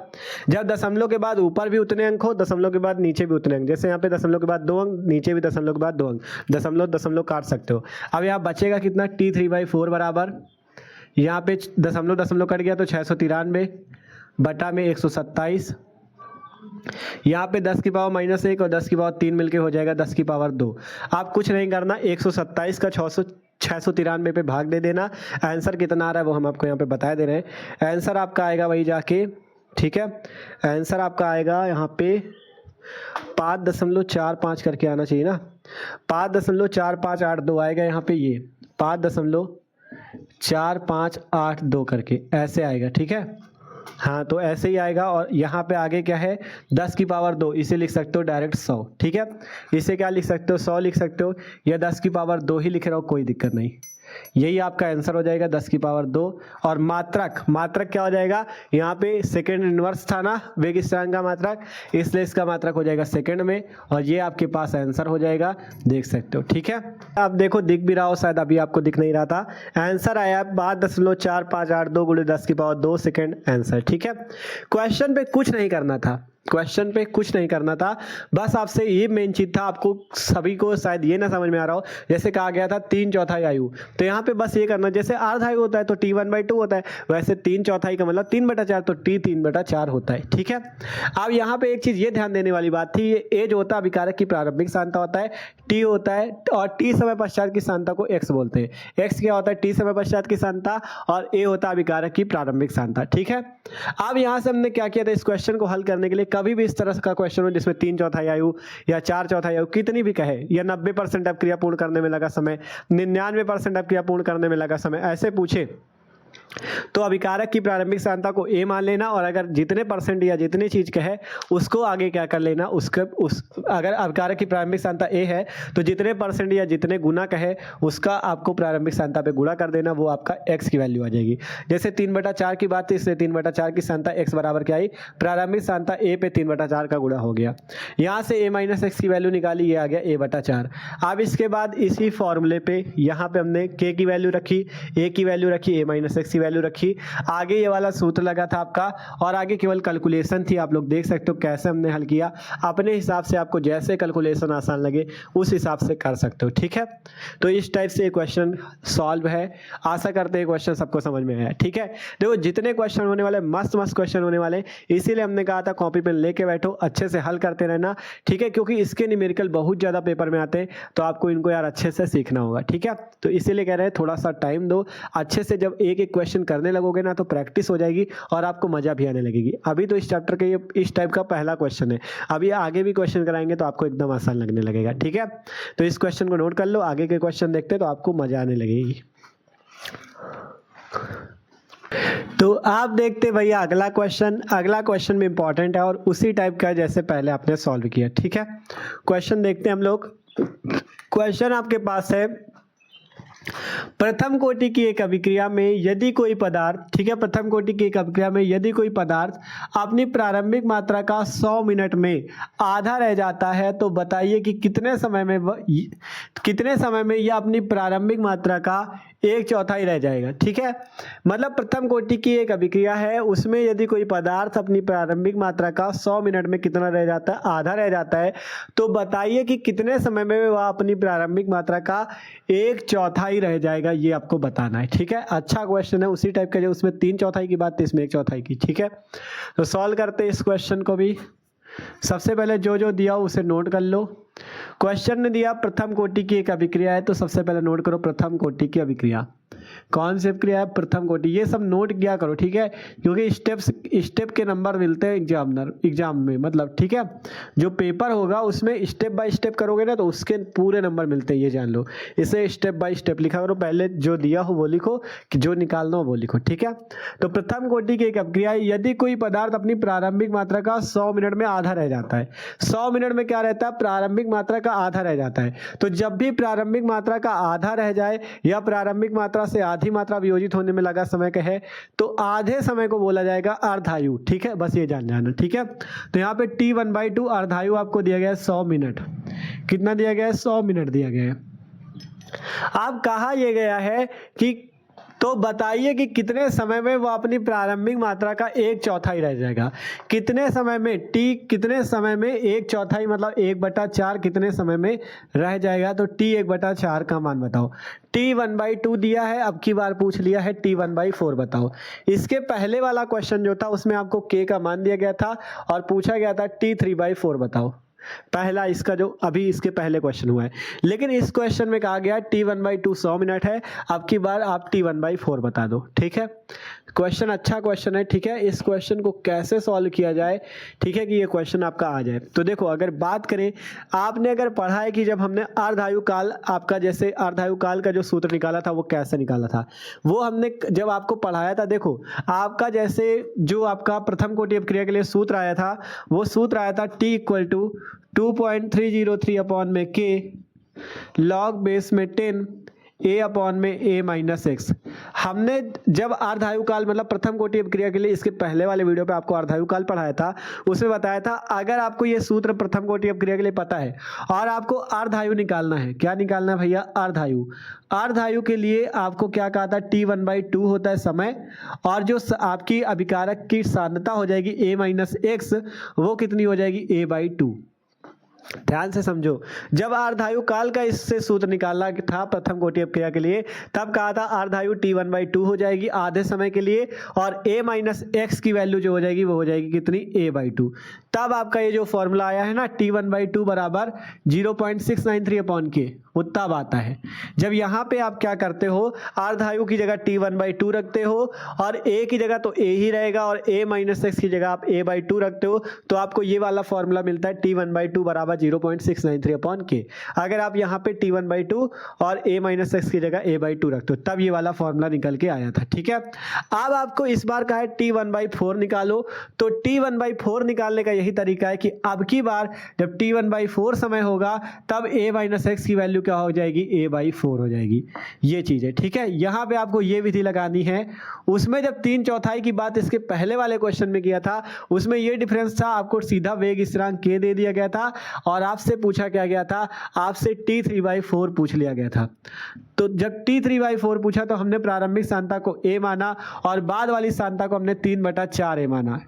जब दशमलव के बाद ऊपर भी उतने अंक हो, दशमलव के बाद नीचे भी उतने अंक, जैसे यहाँ पे दशमलव के बाद 2 अंक, नीचे भी दशमलव के बाद 2 अंक, दशमलव काट सकते हो। अब यहाँ बचेगा कितना, t3/4 बराबर, यहाँ पे दशमलव कट गया तो 693 बटा में 127, यहाँ पे 10 की पावर -1 और 10 की पावर 3 मिलके हो जाएगा 10 की पावर 2। आप कुछ नहीं करना, 127 का 693 पे भाग दे देना। आंसर कितना आ रहा है वो हम आपको यहाँ पे बता दे रहे हैं। आंसर आपका आएगा वही जाके, ठीक है, आंसर आपका आएगा यहाँ पे 5.45 करके आना चाहिए ना, 5.4582 आएगा यहाँ पे, ये 5.4582 करके ऐसे आएगा। ठीक है, हाँ तो ऐसे ही आएगा। और यहाँ पे आगे क्या है, 10 की पावर 2, इसे लिख सकते हो डायरेक्ट 100। ठीक है, इसे क्या लिख सकते हो, 100 लिख सकते हो, या 10 की पावर 2 ही लिख रहे हो, कोई दिक्कत नहीं। यही आपका आंसर हो जाएगा 10 की पावर 2। और मात्रक क्या हो जाएगा, यहाँ पे सेकंड इनवर्स था ना वेग स्थिरांक का मात्रक, इसलिए इसका मात्रक हो जाएगा सेकंड में और ये आपके पास आंसर हो जाएगा, देख सकते हो। ठीक है, अब देखो दिख भी रहा हो, शायद अभी आपको दिख नहीं रहा था। आंसर आया 5.4582 गुणे 10 की पावर 2 सेकंड आंसर। ठीक है, क्वेश्चन पे कुछ नहीं करना था, क्वेश्चन पे कुछ नहीं करना था, बस आपसे ये मेन चीज था। आपको सभी को शायद ये ना समझ में आ रहा हो, जैसे कहा गया था 3/4 आयु, तो यहाँ पे बस ये करना, जैसे अर्ध आयु होता है तो t1/2 होता है, वैसे 3/4 का मतलब 3/4 तो t3/4 होता है। ठीक है, अब यहाँ पे एक चीज ये ध्यान देने वाली बात थी, ये ए जो होता है अभिकारक की प्रारंभिक सांद्रता होता है, टी होता है, और टी समय पश्चात की सांद्रता को एक्स बोलते हैं। एक्स क्या होता है, टी समय पश्चात की सांद्रता, और ए होता है अभिकारक की प्रारंभिक सांद्रता। ठीक है, अब यहाँ से हमने क्या किया था, इस क्वेश्चन को हल करने के लिए कभी भी इस तरह का क्वेश्चन हो जिसमें 3/4 आयु या 4/4 आयु कितनी भी कहे, या 90% अपक्रिया पूर्ण करने में लगा समय, 99% अपक्रिया पूर्ण करने में लगा समय, ऐसे पूछे तो अभिकारक की प्रारंभिक सांद्रता को ए मान लेना, और अगर जितने परसेंट या जितनी चीज कहे उसको आगे क्या कर लेना, अगर अभिकारक की प्रारंभिक सांद्रता ए है तो जितने परसेंट या जितने गुना कहे उसका आपको प्रारंभिक सांद्रता पे गुणा कर देना, वो आपका एक्स की वैल्यू आ जाएगी। जैसे 3/4 की बात थी, इसलिए 3/4 की सांद्रता एक्स बराबर क्या आई, प्रारंभिक सांद्रता ए पे 3/4 का गुणा हो गया। यहाँ से a - x की वैल्यू निकाली, ये आ गया a/4। अब इसके बाद इसी फॉर्मूले पे यहाँ पे हमने k की वैल्यू रखी, a की वैल्यू रखी, a - x x की वैल्यू रखी, आगे ये वाला सूत्र लगा था आपका और आगे केवल कैलकुलेशन थी। आप लोग देख सकते हो कैसे हमने हल किया, अपने हिसाब से आपको जैसे कैलकुलेशन आसान लगे उस हिसाब से कर सकते हो, ठीक है। तो इस टाइप से क्वेश्चन सॉल्व है। आशा करते हैं क्वेश्चन सबको समझ में आया, ठीक है। देखो जितने क्वेश्चन होने वाले मस्त मस्त क्वेश्चन होने वाले, इसीलिए हमने कहा था कॉपी पेन लेके बैठो, अच्छे से हल करते रहना, ठीक है, क्योंकि इसके न्यूमेरिकल बहुत ज़्यादा पेपर में आते हैं, तो आपको इनको यार अच्छे से सीखना होगा, ठीक है। तो इसीलिए कह रहे हैं थोड़ा सा टाइम दो, अच्छे से जब एक एक क्वेश्चन करने लगोगे ना तो प्रैक्टिस हो जाएगी और आपको मजा भी आने लगेगी। अभी तो इस चैप्टर के ये इस टाइप का पहला क्वेश्चन है, अभी आगे भी क्वेश्चन कराएंगे तो आपको एकदम आसान लगने लगेगा, ठीक है। तो इस क्वेश्चन को नोट कर लो, आगे के क्वेश्चन देखते तो आपको मजा आने लगेगी। तो आप देखते भैया अगला क्वेश्चन भी इंपॉर्टेंट है और उसी टाइप का जैसे पहले आपने सॉल्व किया, ठीक है। क्वेश्चन देखते हैं हम लोग। क्वेश्चन आपके पास है, प्रथम कोटि की एक अभिक्रिया में यदि कोई पदार्थ, ठीक है, प्रथम कोटि की एक अभिक्रिया में यदि कोई पदार्थ अपनी प्रारंभिक मात्रा का 100 मिनट में आधा रह जाता है तो बताइए कि कितने समय में यह अपनी प्रारंभिक मात्रा का 1/4 रह जाएगा, ठीक है। मतलब प्रथम कोटि की एक अभिक्रिया है, उसमें यदि कोई पदार्थ अपनी प्रारंभिक मात्रा का 100 मिनट में कितना रह जाता है, आधा रह जाता है, तो बताइए कि कितने समय में वह अपनी प्रारंभिक मात्रा का 1/4 रह जाएगा, ये आपको बताना है, ठीक है। अच्छा क्वेश्चन है, उसी टाइप का जो उसमें 3/4 की बात थी इसमें 1/4 की, ठीक है। तो सॉल्व करते हैं इस क्वेश्चन को भी। सबसे पहले जो जो दिया उसे नोट कर लो। क्वेश्चन ने दिया प्रथम कोटि की एक अभिक्रिया है, तो सबसे पहले नोट करो प्रथम कोटि की अभिक्रिया, कौन सी अभिक्रिया है, प्रथम कोटि, ये सब नोट किया करो, ठीक है, क्योंकि स्टेप के नंबर मिलते हैं एग्जाम में, मतलब ठीक है, जो पेपर होगा उसमें स्टेप बाय स्टेप करोगे ना तो उसके पूरे नंबर मिलते हैं, ये जान लो। इसे स्टेप बाय स्टेप लिखा करो, पहले जो दिया हो वो लिखो, कि जो निकालना हो वो लिखो, ठीक है। तो प्रथम कोटि की एक अभिक्रिया यदि कोई पदार्थ अपनी प्रारंभिक मात्रा का 100 मिनट में आधा रह जाता है, 100 मिनट में क्या रहता है, प्रारंभिक मात्रा का आधा रह जाता है। तो जब भी प्रारंभिक मात्रा का आधा रह जाए या प्रारंभिक मात्रा से आधी मात्रा वियोजित होने में लगा समय का है, तो आधे समय को बोला जाएगा अर्धायु, ठीक है, बस ये जान जाना, ठीक है। तो यहाँ पे T1/2 अर्धायु आपको दिया गया है 100 मिनट, कितना दिया गया है, 100 मिनट दिया गया है। अब कहा यह गया है कि तो बताइए कि कितने समय में वो अपनी प्रारंभिक मात्रा का 1/4 रह जाएगा, कितने समय में, कितने समय में 1/4 मतलब 1/4 कितने समय में रह जाएगा, तो T 1/4 का मान बताओ। T1/2 दिया है, अब की बार पूछ लिया है T1/4 बताओ। इसके पहले वाला क्वेश्चन जो था उसमें आपको K का मान दिया गया था और पूछा गया था T3/4 बताओ, पहला इसका जो अभी इसके पहले क्वेश्चन हुआ है। लेकिन इस क्वेश्चन में कहा गया T1/2 100 मिनट है, अब की बार आप T1/4 बता दो, ठीक है। क्वेश्चन अच्छा क्वेश्चन है, ठीक है। इस क्वेश्चन को कैसे सॉल्व किया जाए, ठीक है, कि ये क्वेश्चन आपका आ जाए। तो देखो अगर बात करें, आपने अगर पढ़ा है कि जब हमने अर्धायु काल, आपका जैसे अर्धायु काल का जो सूत्र निकाला था वो कैसे निकाला था, वो हमने जब आपको पढ़ाया था, देखो आपका जैसे जो आपका प्रथम कोटि अभिक्रिया के लिए सूत्र आया था, वो सूत्र आया था T = 2.303/K log बेस में 10 A/A-x। हमने जब अर्धायु काल मतलब प्रथम कोटि अभिक्रिया के लिए इसके पहले वाले वीडियो पे आपको अर्धायु काल पढ़ाया था, उसमें बताया था अगर आपको ये सूत्र प्रथम कोटि अभिक्रिया के लिए पता है और आपको अर्धायु निकालना है, क्या निकालना है भैया, अर्धायु के लिए आपको क्या कहा था, T1/2 होता है समय, और जो आपकी अभिकारक की सांद्रता हो जाएगी A-x, वो कितनी हो जाएगी, A/2। ध्यान से समझो, जब अर्धायु काल का इससे सूत्र निकालना था प्रथम कोटि अभिक्रिया के लिए, तब कहा था अर्धायु T1/2 हो जाएगी आधे समय के लिए, और A-x की वैल्यू जो हो जाएगी वो हो जाएगी कितनी, A/2। तब आपका ये जो फॉर्मूला आया है ना T1/2 बराबर 0.693/K, वो तब आता है जब यहाँ पे आप क्या करते हो, अर्धायु की जगह T1/2 रखते हो और A की जगह तो A ही रहेगा और A-x की जगह आप A/2 रखते हो, तो आपको ये वाला फॉर्मूला मिलता है T1/2 बराबर 0.693/K। अगर आप यहाँ पे T1/2 और A-x की जगह A/2 रखते हो, तब ये वाला फॉर्मूला निकल के आया था, ठीक है। अब आपको इस बार कहा है T1/4 निकालो, तो T1/4 निकालने का यही तरीका है कि अब की बार जब T1/4 समय होगा तब A-x की वैल्यू क्या हो जाएगी, A/4 हो जाएगी, ये चीज है, ठीक है। यहाँ पे आपको ये विधि लगानी है। उसमें जब 3/4 की बात इसके पहले वाले क्वेश्चन में किया था, उसमें ये डिफरेंस था, आपको सीधा वेग स्थिरांक K दे दिया गया था और आपसे पूछा क्या गया था, आपसे t3/4 पूछ लिया गया था। तो जब t3/4 पूछा तो हमने प्रारंभिक सांद्रता को a माना और बाद वाली सांद्रता को हमने 3/4 a माना।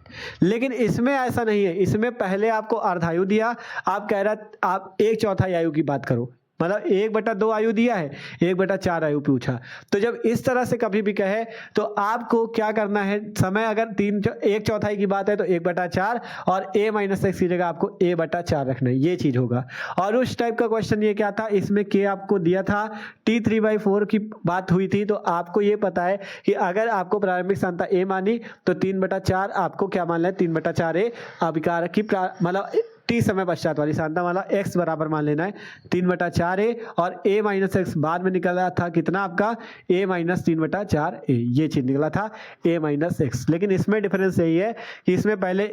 लेकिन इसमें ऐसा नहीं है, इसमें पहले आपको अर्धायु दिया, आप कह रहा आप 1/4 आयु की बात करो, मतलब 1/2 आयु दिया है, 1/4 आयु पूछा। तो जब इस तरह से कभी भी कहे तो आपको क्या करना है, समय अगर 1/4 की बात है तो 1/4 और a-x की जगह आपको a/4 रखना है, ये चीज होगा। और उस टाइप का क्वेश्चन ये क्या था, इसमें k आपको दिया था, t3/4 की बात हुई थी, तो आपको ये पता है कि अगर आपको प्रारंभिक सांद्रता a मानी तो 3/4 आपको क्या मान लें, 3/4 अभिकारक की मतलब t समय पश्चात वाली सांद्रता वाला x बराबर मान लेना है 3/4 a और a-x बाद में निकला था कितना आपका a-3/4 a, ये चीज निकला था a-x। लेकिन इसमें डिफरेंस यही है कि इसमें पहले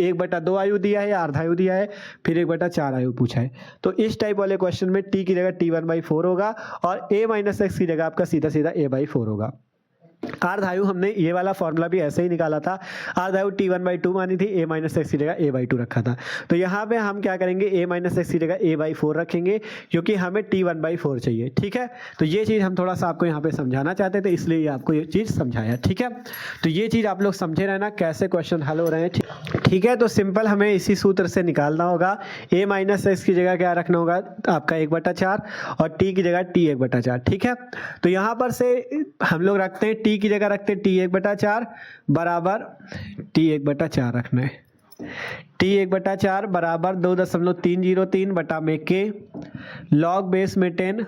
1/2 आयु दिया है या अर्धायु दिया है, फिर 1/4 आयु पूछा है। तो इस टाइप वाले क्वेश्चन में t की जगह t1/4 होगा और a-x की जगह आपका सीधा सीधा a/4 होगा। अर्धायु हमने ये वाला फॉर्मूला भी ऐसे ही निकाला था, अर्धायु t1/2 मानी थी, a-x की जगह a/2 रखा था। तो यहाँ पे हम क्या करेंगे, a-x की जगह a/4 रखेंगे क्योंकि हमें t1/4 चाहिए। ठीक है, तो ये चीज़ हम थोड़ा सा आपको यहाँ पे समझाना चाहते थे, इसलिए ये आपको ये चीज़ समझाया। ठीक है, तो ये चीज़ आप लोग समझे रहना कैसे क्वेश्चन हल हो रहे हैं। ठीक है, तो सिंपल हमें इसी सूत्र से निकालना होगा, a-x की जगह क्या रखना होगा आपका 1/4 और t की जगह t 1/4। ठीक है, तो यहाँ पर से हम लोग रखते हैं t की जगह रखते हैं t 1/4 बराबर t 1/4 रखना है, t 1/4 बराबर 2.303 बटा में k लॉग बेस में 10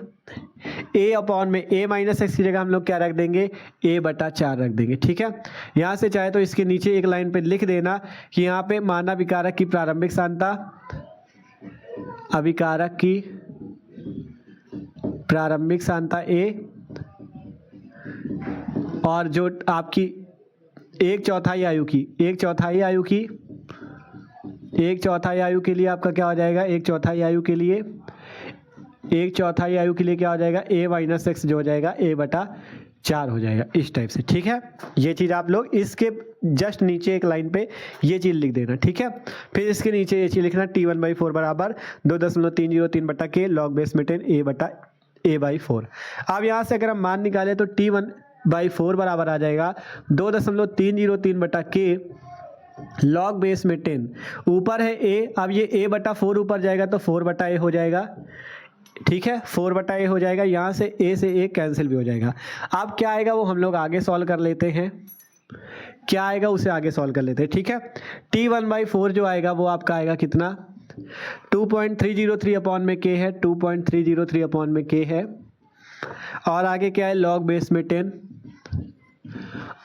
a अपॉन में a-x की जगह हम लोग क्या रख देंगे, a/4 रख देंगे। ठीक है, यहाँ से चाहे तो इसके नीचे एक लाइन पे लिख देना कि यहाँ पे माना विकारक की प्रारंभिक सांद्रता, अभिकारक की प्रारंभिक सांद्रता a और जो आपकी 1/4 आयु की 1/4 आयु के लिए आपका क्या हो जाएगा, 1/4 आयु के लिए 1/4 आयु के लिए क्या हो जाएगा, a-x जो हो जाएगा a/4 हो जाएगा इस टाइप से। ठीक है, ये चीज़ आप लोग इसके जस्ट नीचे एक लाइन पे ये चीज़ लिख देना। ठीक है, फिर इसके नीचे ये चीज़ लिखना t1/4 बराबर 2.303 बटा k लॉग बेस में 10 a/4। अब यहाँ से अगर हम मान निकालें तो t1/4 बराबर आ जाएगा 2.303 बटा k लॉग बेस में 10, ऊपर है a, अब ये a/4 ऊपर जाएगा तो 4/a हो जाएगा। ठीक है, 4/a हो जाएगा, यहाँ से a से a कैंसिल भी हो जाएगा। अब क्या आएगा वो हम लोग आगे सॉल्व कर लेते हैं, क्या आएगा उसे आगे सॉल्व कर लेते हैं। ठीक है, t1/4 जो आएगा वो आपका आएगा कितना, 2.303 अपॉन में k है, 2.303 अपॉन में k है, और आगे क्या है लॉग बेस में 10,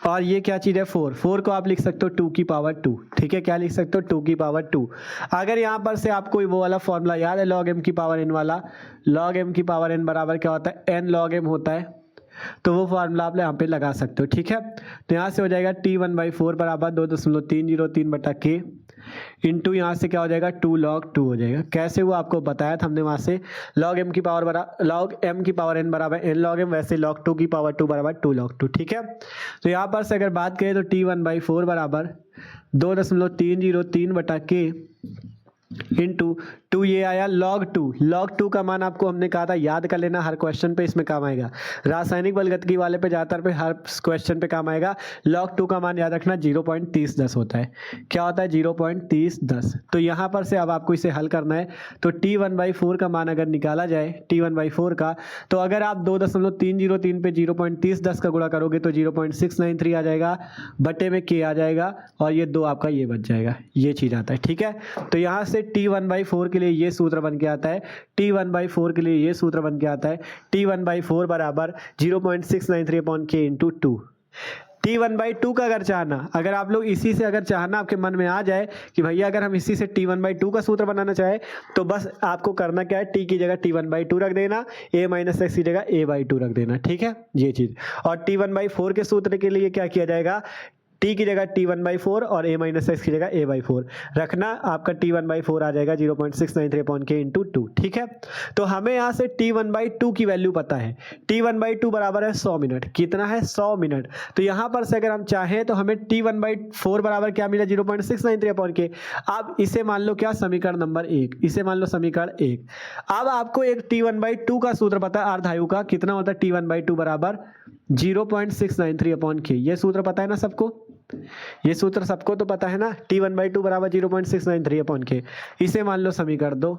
और ये क्या चीज़ है 4 को आप लिख सकते हो 2 की पावर 2। ठीक है, क्या लिख सकते हो 2 की पावर 2। अगर यहाँ पर से आपको वो वाला फॉर्मूला याद है log m की पावर n वाला, log m की पावर n बराबर क्या होता है, n log m होता है, तो वो फार्मूला आप यहाँ पे लगा सकते हो। ठीक है, तो यहाँ से हो जाएगा t1/4 बराबर 2.303 बटा k इंटू यहाँ से क्या हो जाएगा 2 log 2 हो जाएगा। कैसे वो आपको बताया था हमने वहाँ से, log m की पावर n बराबर n log m, वैसे log 2 की पावर 2 बराबर 2 log 2। ठीक है, तो यहाँ पर से अगर बात करें तो t1/4 बराबर 2.303 बटा k इंटू 2 ये आया log 2 का मान आपको हमने कहा था याद कर लेना, हर क्वेश्चन पे इसमें काम आएगा, रासायनिक बलगतिकी वाले पे ज़्यादातर पे हर क्वेश्चन पे काम आएगा। log 2 का मान याद रखना 0.3010 होता है, क्या होता है 0.3010। तो यहाँ पर से अब आपको इसे हल करना है, तो t1/4 का मान अगर निकाला जाए t1/4 का, तो अगर आप 2.303 पे 0.3010 का गुणा करोगे तो 0.693 आ जाएगा, बटे में k आ जाएगा, और ये 2 आपका ये बच जाएगा, ये चीज़ आता है। ठीक है, तो यहाँ से t1/4 के लिए ये सूत्र बन के आता है, t1/4 के लिए ये सूत्र बन के आता है, t1/4 बराबर 0.693 अपॉन k इंटू 2। t1/2 का अगर आप लोग इसी से अगर चाहना आपके मन में आ जाए कि भैया अगर हम इसी से t1/2 का सूत्र बनाना चाहे, तो बस आपको करना क्या है, t की जगह t1/2 रख देना, a-x की जगह a/2 रख देना। ठीक है, ये चीज़। और t1/4 के सूत्र के लिए क्या किया जाएगा, टी की जगह t1/4 और a माइनस एक्स की जगह a/4 रखना, आपका t1/4 आ जाएगा 0.693 इंटू 2। ठीक है, तो हमें यहाँ से t1/2 की वैल्यू पता है, t1/2 बराबर है 100 मिनट। कितना है? 100 मिनट। तो यहाँ पर से अगर हम चाहें तो हमें t1/4 बराबर क्या मिला? 0.693 अब इसे मान लो क्या? समीकरण नंबर 1, इसे मान लो समीकरण 1। अब आपको एक t1/2 का सूत्र पता है अर्धायु का, कितना होता है? t1/2 बराबर 0.693 ये सूत्र पता है ना सबको? ये सूत्र सबको तो पता है ना, t1/2 बराबर 0.693 इसे मान लो समीकरण 2।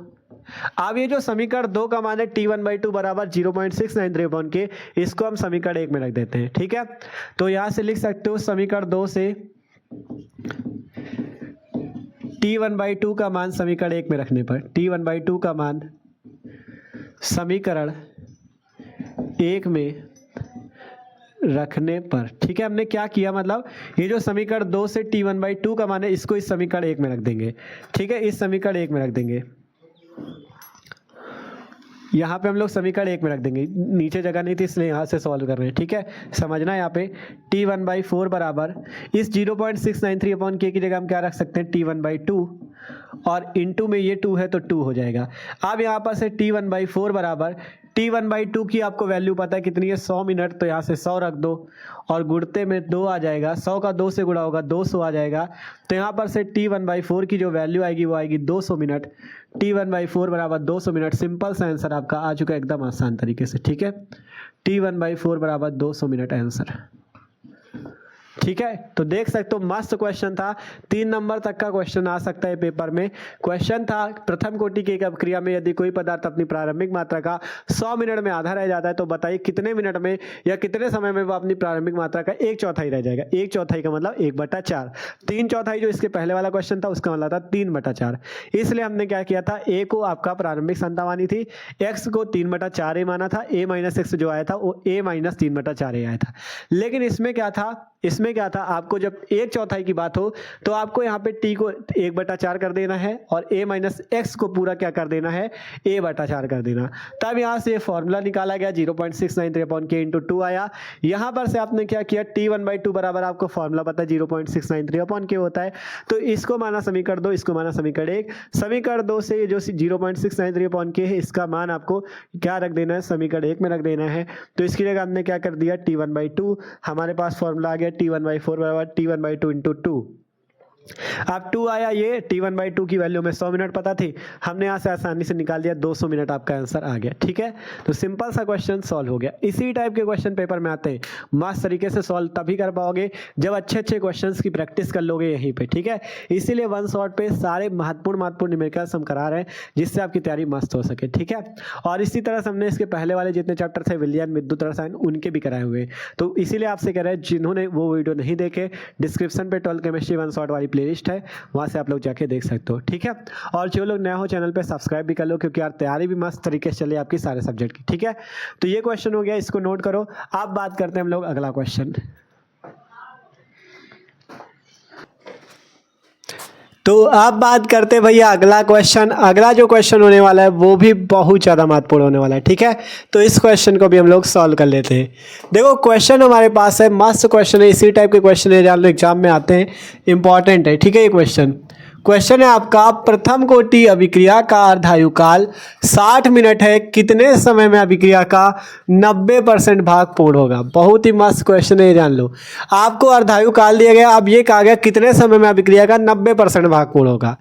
अब ये जो समीकरण 2 का मान है t1/2 बराबर 0.693 इसको हम समीकरण 1 में रख देते हैं। ठीक है, तो यहां से लिख सकते हो समीकरण 2 से t1/2 का मान समीकरण 1 में रखने पर, t1/2 का मान समीकरण 1 में रखने पर, ठीक है, हमने क्या किया, मतलब ये जो समीकरण 2 से t1/2 का मान है इसको इस समीकरण 1 में रख देंगे। ठीक है, इस समीकरण 1 में रख देंगे, यहाँ पे हम लोग समीकरण 1 में रख देंगे, नीचे जगह नहीं थी इसलिए यहाँ से सॉल्व कर रहे हैं। ठीक है, समझना यहाँ पे t1/4 बराबर इस 0.693 की जगह हम क्या रख सकते हैं? t1/2 और इंटू में ये 2 है तो 2 हो जाएगा। अब यहाँ पर से t1/4 बराबर t1/2 की आपको वैल्यू पता है कितनी है? 100 मिनट, तो यहाँ से 100 रख दो और गुणते में 2 आ जाएगा, 100 का 2 से गुणा होगा 200 आ जाएगा। तो यहाँ पर से t1/4 की जो वैल्यू आएगी वो आएगी 200 मिनट। t1/4 बराबर 200 मिनट, सिंपल सा आंसर आपका आ चुका है एकदम आसान तरीके से। ठीक है, t1/4 बराबर 200 मिनट आंसर। ठीक है, तो देख सकते हो मस्त क्वेश्चन था, 3 नंबर तक का क्वेश्चन आ सकता है पेपर में। क्वेश्चन था प्रथम कोटि की एक अपक्रिया में यदि कोई पदार्थ अपनी प्रारंभिक मात्रा का 100 मिनट में आधा रह जाता है तो बताइए कितने मिनट में या कितने समय में वो अपनी प्रारंभिक मात्रा का 1/4 रह जाएगा। 1/4 का मतलब 1/4। 3/4 जो इसके पहले वाला क्वेश्चन था उसका मतलब था 3/4। इसलिए हमने क्या किया था, ए को आपका प्रारंभिक क्षमता मानी थी, एक्स को 3/4 माना था, a माइनस एक्स जो आया था वो a माइनस 3/4 आया था। लेकिन इसमें क्या था, आपको जब 1/4 की बात हो तो आपको यहाँ पे t को 1/4 कर देना है और a माइनस एक्स को पूरा क्या कर देना है? a/4 कर देना। तब यहाँ से फॉर्मूला निकाला गया 0.693 इंटू 2 आया। यहाँ पर से आपने क्या किया, t1/2 बराबर आपको फॉर्मूला पता है 0.693 होता है, तो इसको माना समीकरण 2, इसको माना समीकरण 1। समीकरण 2 से जो 0.693 है इसका मान आपको क्या रख देना है? समीकरण 1 में रख देना है। तो इसकी जगह हमने क्या कर दिया, t1/2, हमारे पास फॉर्मूला आ गया t1/4 बराबर t1/2 इंटू 2। अब 2 आया, ये t1/2 की वैल्यू में 100 मिनट पता थी, हमने यहाँ से आसानी से निकाल दिया, 200 मिनट आपका आंसर आ गया। ठीक है, तो सिंपल सा क्वेश्चन सॉल्व हो गया। इसी टाइप के क्वेश्चन पेपर में आते हैं, मस्त तरीके से सॉल्व तभी कर पाओगे जब अच्छे अच्छे क्वेश्चंस की प्रैक्टिस कर लोगे यहीं पे। ठीक है, इसीलिए वन शॉट पे सारे महत्वपूर्ण न्यूमेरिकल्स हम करा रहे हैं जिससे आपकी तैयारी मस्त हो सके। ठीक है, और इसी तरह से हमने इसके पहले वाले जितने चैप्टर थे विलयन, विद्युत रसायन, उनके भी कराए हुए। तो इसीलिए आपसे कह रहे हैं जिन्होंने वो वीडियो नहीं देखे, डिस्क्रिप्शन पे 12 केमिस्ट्री वन शॉट वाली प्लेलिस्ट है, वहां से आप लोग जाके देख सकते हो। ठीक है, और जो लोग नए हो चैनल पे सब्सक्राइब भी कर लो क्योंकि यार तैयारी भी मस्त तरीके से चले आपकी सारे सब्जेक्ट की। ठीक है, तो ये क्वेश्चन हो गया, इसको नोट करो। अब बात करते हैं हम लोग अगला क्वेश्चन। तो अब बात करते हैं भैया अगला क्वेश्चन। अगला जो क्वेश्चन होने वाला है वो भी बहुत ज़्यादा महत्वपूर्ण होने वाला है। ठीक है, तो इस क्वेश्चन को भी हम लोग सॉल्व कर लेते हैं। देखो क्वेश्चन हमारे पास है, मस्त क्वेश्चन है, इसी टाइप के क्वेश्चन है जो एग्जाम में आते हैं, इंपॉर्टेंट है। ठीक है, ये क्वेश्चन है आपका, प्रथम कोटि अभिक्रिया का अर्धायुकाल 60 मिनट है, कितने समय में अभिक्रिया का 90% भाग पूर्ण होगा। बहुत ही मस्त क्वेश्चन है, जान लो। आपको अर्धायुकाल दिया गया, अब ये कहा गया कितने समय में अभिक्रिया का 90% भाग पूर्ण होगा।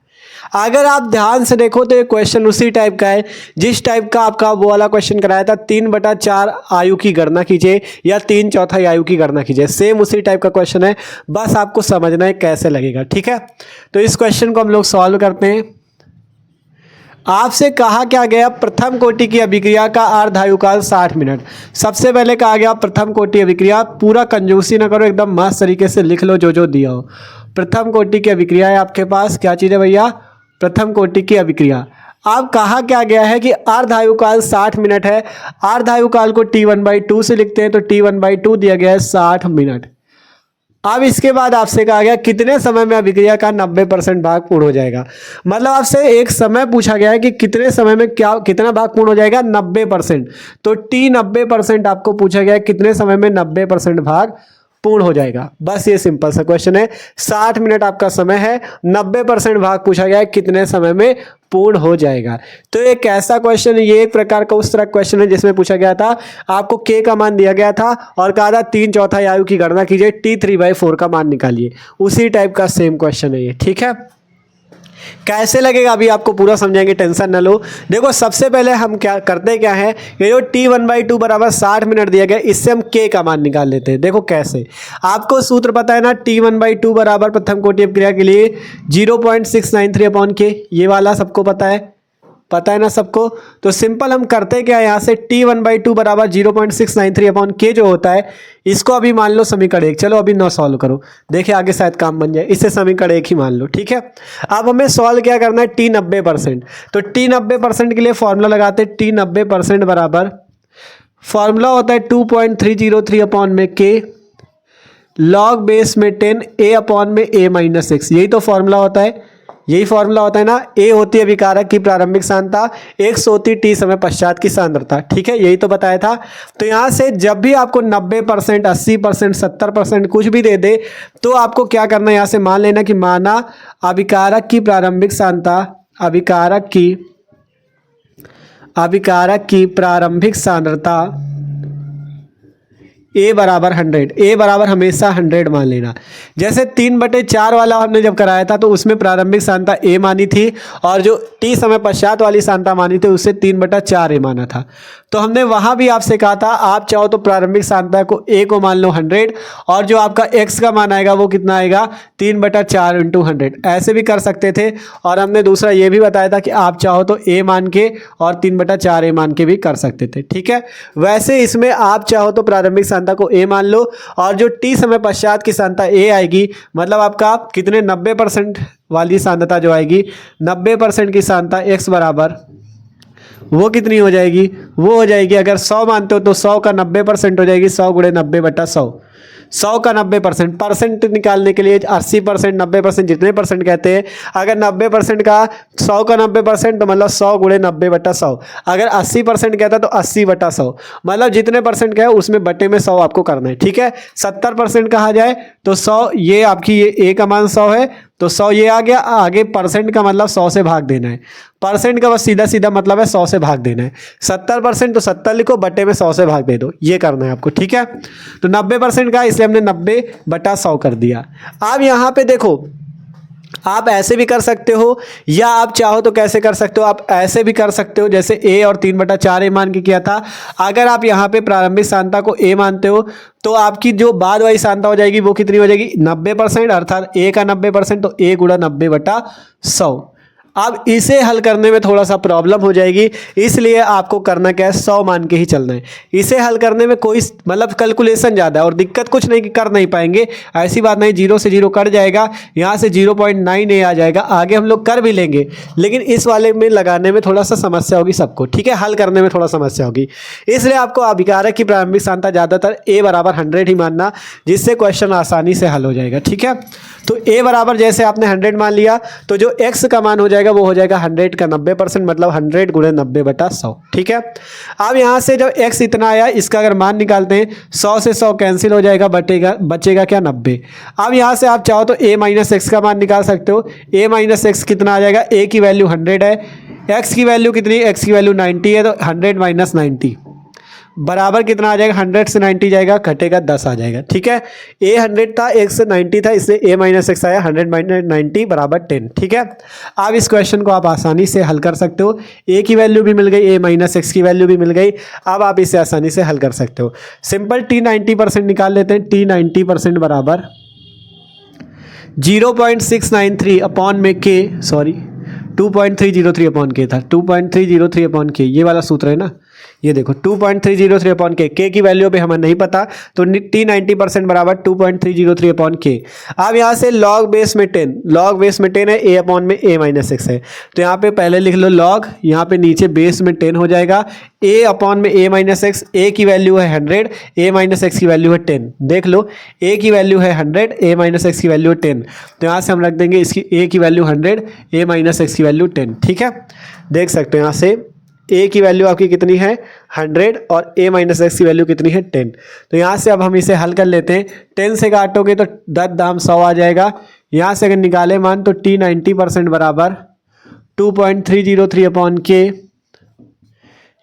अगर आप ध्यान से देखो तो ये क्वेश्चन उसी टाइप का है जिस टाइप का आपका वो वाला क्वेश्चन कराया था, 3/4 आयु की गणना कीजिए या 3/4 आयु की गणना कीजिए। सेम उसी टाइप का क्वेश्चन है, बस आपको समझना है कैसे लगेगा। ठीक है, तो इस क्वेश्चन को हम लोग सॉल्व करते हैं। आपसे कहा क्या गया, प्रथम कोटि की अभिक्रिया का अर्धायुकाल 60 मिनट। सबसे पहले कहा गया प्रथम कोटि अभिक्रिया, पूरा कंजूसी ना करो, एकदम मस्त तरीके से लिख लो जो दिया हो। प्रथम कोटि की अभिक्रिया है आपके पास, क्या चीज़ है भैया, प्रथम कोटि की अभिक्रिया। अब कहा क्या गया है कि अर्धायुकाल 60 मिनट है, अर्धायुकाल को t1/2 से लिखते हैं, तो t1/2 दिया गया है 60 मिनट। अब इसके बाद आपसे कहा गया कितने समय में अभिक्रिया का 90% भाग पूर्ण हो जाएगा। मतलब आपसे एक समय पूछा गया है कि कितने समय में कितना भाग पूर्ण हो जाएगा, 90%। तो t 90% आपको पूछा गया है कितने समय में 90% भाग पूर्ण हो जाएगा। बस ये सिंपल सा क्वेश्चन है। 60 मिनट आपका समय है, 90% भाग पूछा गया है कितने समय में पूर्ण हो जाएगा। तो ये कैसा क्वेश्चन है, ये एक प्रकार का उस तरह क्वेश्चन है जिसमें पूछा गया था आपको के का मान दिया गया था और कहा था 3/4 आयु की गणना कीजिए, T3/4 का मान निकालिए। उसी टाइप का सेम क्वेश्चन है ये, ठीक है। कैसे लगेगा अभी आपको पूरा समझाएंगे, टेंशन न लो। देखो सबसे पहले हम क्या करते क्या है, ये जो T1/2 बराबर 60 मिनट दिया गया, इससे हम के का मान निकाल लेते हैं। देखो कैसे, आपको सूत्र पता है ना, T1/2 बराबर प्रथम कोटि अपक्रिया के लिए 0.693 अपॉन के, ये वाला सबको पता है ना सबको। तो सिंपल हम करते क्या है, यहाँ से T1/2 बराबर 0.693 अपॉन के जो होता है, इसको अभी मान लो समीकरण 1। चलो अभी 9 सॉल्व करो, देखिए आगे शायद काम बन जाए। इसे समीकरण 1 ही मान लो, ठीक है। अब हमें सॉल्व क्या करना है, T 90%। तो T 90% के लिए फॉर्मूला लगाते हैं, T 90% बराबर फॉर्मूला होता है 2.303 अपॉन में के लॉग बेस में 10 ए अपॉन में a-x। यही तो फॉर्मूला होता है, यही फॉर्मूला होता है ना। ए होती है विकारक की प्रारंभिक सांद्रता, x होती है टी समय पश्चात की सांद्रता, ठीक है, यही तो बताया था। तो यहाँ से जब भी आपको 90%, 80%, 70% कुछ भी दे दे, तो आपको क्या करना है, यहाँ से मान लेना कि माना अभिकारक की प्रारंभिक सांद्रता, अभिकारक की प्रारंभिक सांद्रता ए बराबर 100, ए बराबर हमेशा 100 मान लेना। जैसे 3/4 वाला हमने जब कराया था तो उसमें प्रारंभिक सांद्रता ए मानी थी और जो टी समय पश्चात वाली सांद्रता मानी थी उससे 3/4 ए माना था। तो हमने वहाँ भी आपसे कहा था आप चाहो तो प्रारंभिक सांद्रता को ए को मान लो 100 और जो आपका एक्स का मान आएगा वो कितना आएगा, 3/4 × 100, ऐसे भी कर सकते थे। और हमने दूसरा ये भी बताया था कि आप चाहो तो ए मान के और 3/4 ए मान के भी कर सकते थे, ठीक है। वैसे इसमें आप चाहो तो प्रारंभिक सांद्रता को ए मान लो और जो टी समय पश्चात की सांद्रता ए आएगी, मतलब आपका कितने 90% वाली सांद्रता जो आएगी, 90% की सांद्रता एक्स बराबर वो कितनी हो जाएगी, वो हो जाएगी, अगर 100 मानते हो तो 100 का 90% हो जाएगी 100 × 90/100। 100 का 90% परसेंट निकालने के लिए 80%, 90% जितने परसेंट कहते हैं। अगर 90% का 100 का 90% तो मतलब 100 × 90/100। अगर 80% कहता है तो 80/100, मतलब जितने परसेंट कहे उसमें बटे में 100 आपको करना है, ठीक है। 70% कहा जाए तो 100, ये आपकी ये ए का मान 100 है तो 100 ये आ गया, आगे परसेंट का मतलब 100 से भाग देना है। परसेंट का बस सीधा सीधा मतलब है 100 से भाग देना है। 70% तो 70 लिखो, बटे में 100 से भाग दे दो, ये करना है आपको, ठीक है। तो 90% का इसलिए हमने 90/100 कर दिया। अब यहाँ पे देखो आप ऐसे भी कर सकते हो या आप चाहो तो कैसे कर सकते हो, आप ऐसे भी कर सकते हो जैसे ए और 3/4 ए मान के किया था। अगर आप यहाँ पे प्रारंभिक सांद्रता को ए मानते हो तो आपकी जो बाद वाली सांद्रता हो जाएगी वो कितनी हो जाएगी, 90%, अर्थात ए का 90% तो ए × 90/100। अब इसे हल करने में थोड़ा सा प्रॉब्लम हो जाएगी, इसलिए आपको करना क्या है, 100 मान के ही चलना है। इसे हल करने में कोई मतलब कैलकुलेशन ज़्यादा है और दिक्कत कुछ नहीं कि कर नहीं पाएंगे, ऐसी बात नहीं। 0 से 0 कट जाएगा, यहाँ से 0.9 आ जाएगा, आगे हम लोग कर भी लेंगे, लेकिन इस वाले में लगाने में थोड़ा सा समस्या होगी सबको, ठीक है, हल करने में थोड़ा समस्या होगी। इसलिए आपको अभिकारक की प्रारंभिक सांद्रता ज़्यादातर ए बराबर 100 ही मानना, जिससे क्वेश्चन आसानी से हल हो जाएगा, ठीक है। तो ए बराबर जैसे आपने 100 मान लिया तो जो एक्स का मान हो जाएगा वो हो जाएगा 100 का 90%, मतलब 100 × 90/100, ठीक है। अब यहाँ से जब x इतना आया, इसका अगर मान निकालते हैं 100 से 100 कैंसिल हो जाएगा, बचेगा क्या, 90। अब यहाँ से आप चाहो तो a-x का मान निकाल सकते हो। a-x कितना आ जाएगा, a की वैल्यू 100 है, x की वैल्यू कितनी, x की वैल्यू 90 है, तो 100 - 90 बराबर कितना आ जाएगा, 100 से 90 जाएगा, घटेगा 10 आ जाएगा, ठीक है। a 100 था, x 90 था, इसलिए a-x आया, 100 - 90 बराबर 10, ठीक है। अब इस क्वेश्चन को आप आसानी से हल कर सकते हो, a की वैल्यू भी मिल गई, a-x की वैल्यू भी मिल गई। अब आप इसे आसानी से हल कर सकते हो। सिंपल T 90% निकाल लेते हैं। T 90% बराबर 0.693 अपॉन में के, सॉरी 2.303 अपॉन के था, 2.303 अपॉन के, ये वाला सूत्र है ना, ये देखो 2.303 अपॉन के की वैल्यू पे हमें नहीं पता, तो T 90% बराबर 2.303 अपॉन के। अब यहाँ से लॉग बेस में 10, लॉग बेस में 10 है, a अपॉन में a-x है, तो यहाँ पे पहले लिख लो लॉग, यहाँ पे नीचे बेस में 10 हो जाएगा, a अपॉन में a-x, a की वैल्यू है 100, a-x की वैल्यू है 10, देख लो a की वैल्यू है 100, a-x की वैल्यू है 10, तो यहाँ से हम रख देंगे इसकी a की वैल्यू 100, a-x की वैल्यू 10, ठीक है। देख सकते हो यहाँ से ए की वैल्यू आपकी कितनी है 100 और a माइनस एक्स की वैल्यू कितनी है 10। तो यहाँ से अब हम इसे हल कर लेते हैं। 10 से काटोगे तो 10 दाम 100 आ जाएगा। यहाँ से अगर निकाले मान तो t 90% बराबर 2.303 अपॉन के।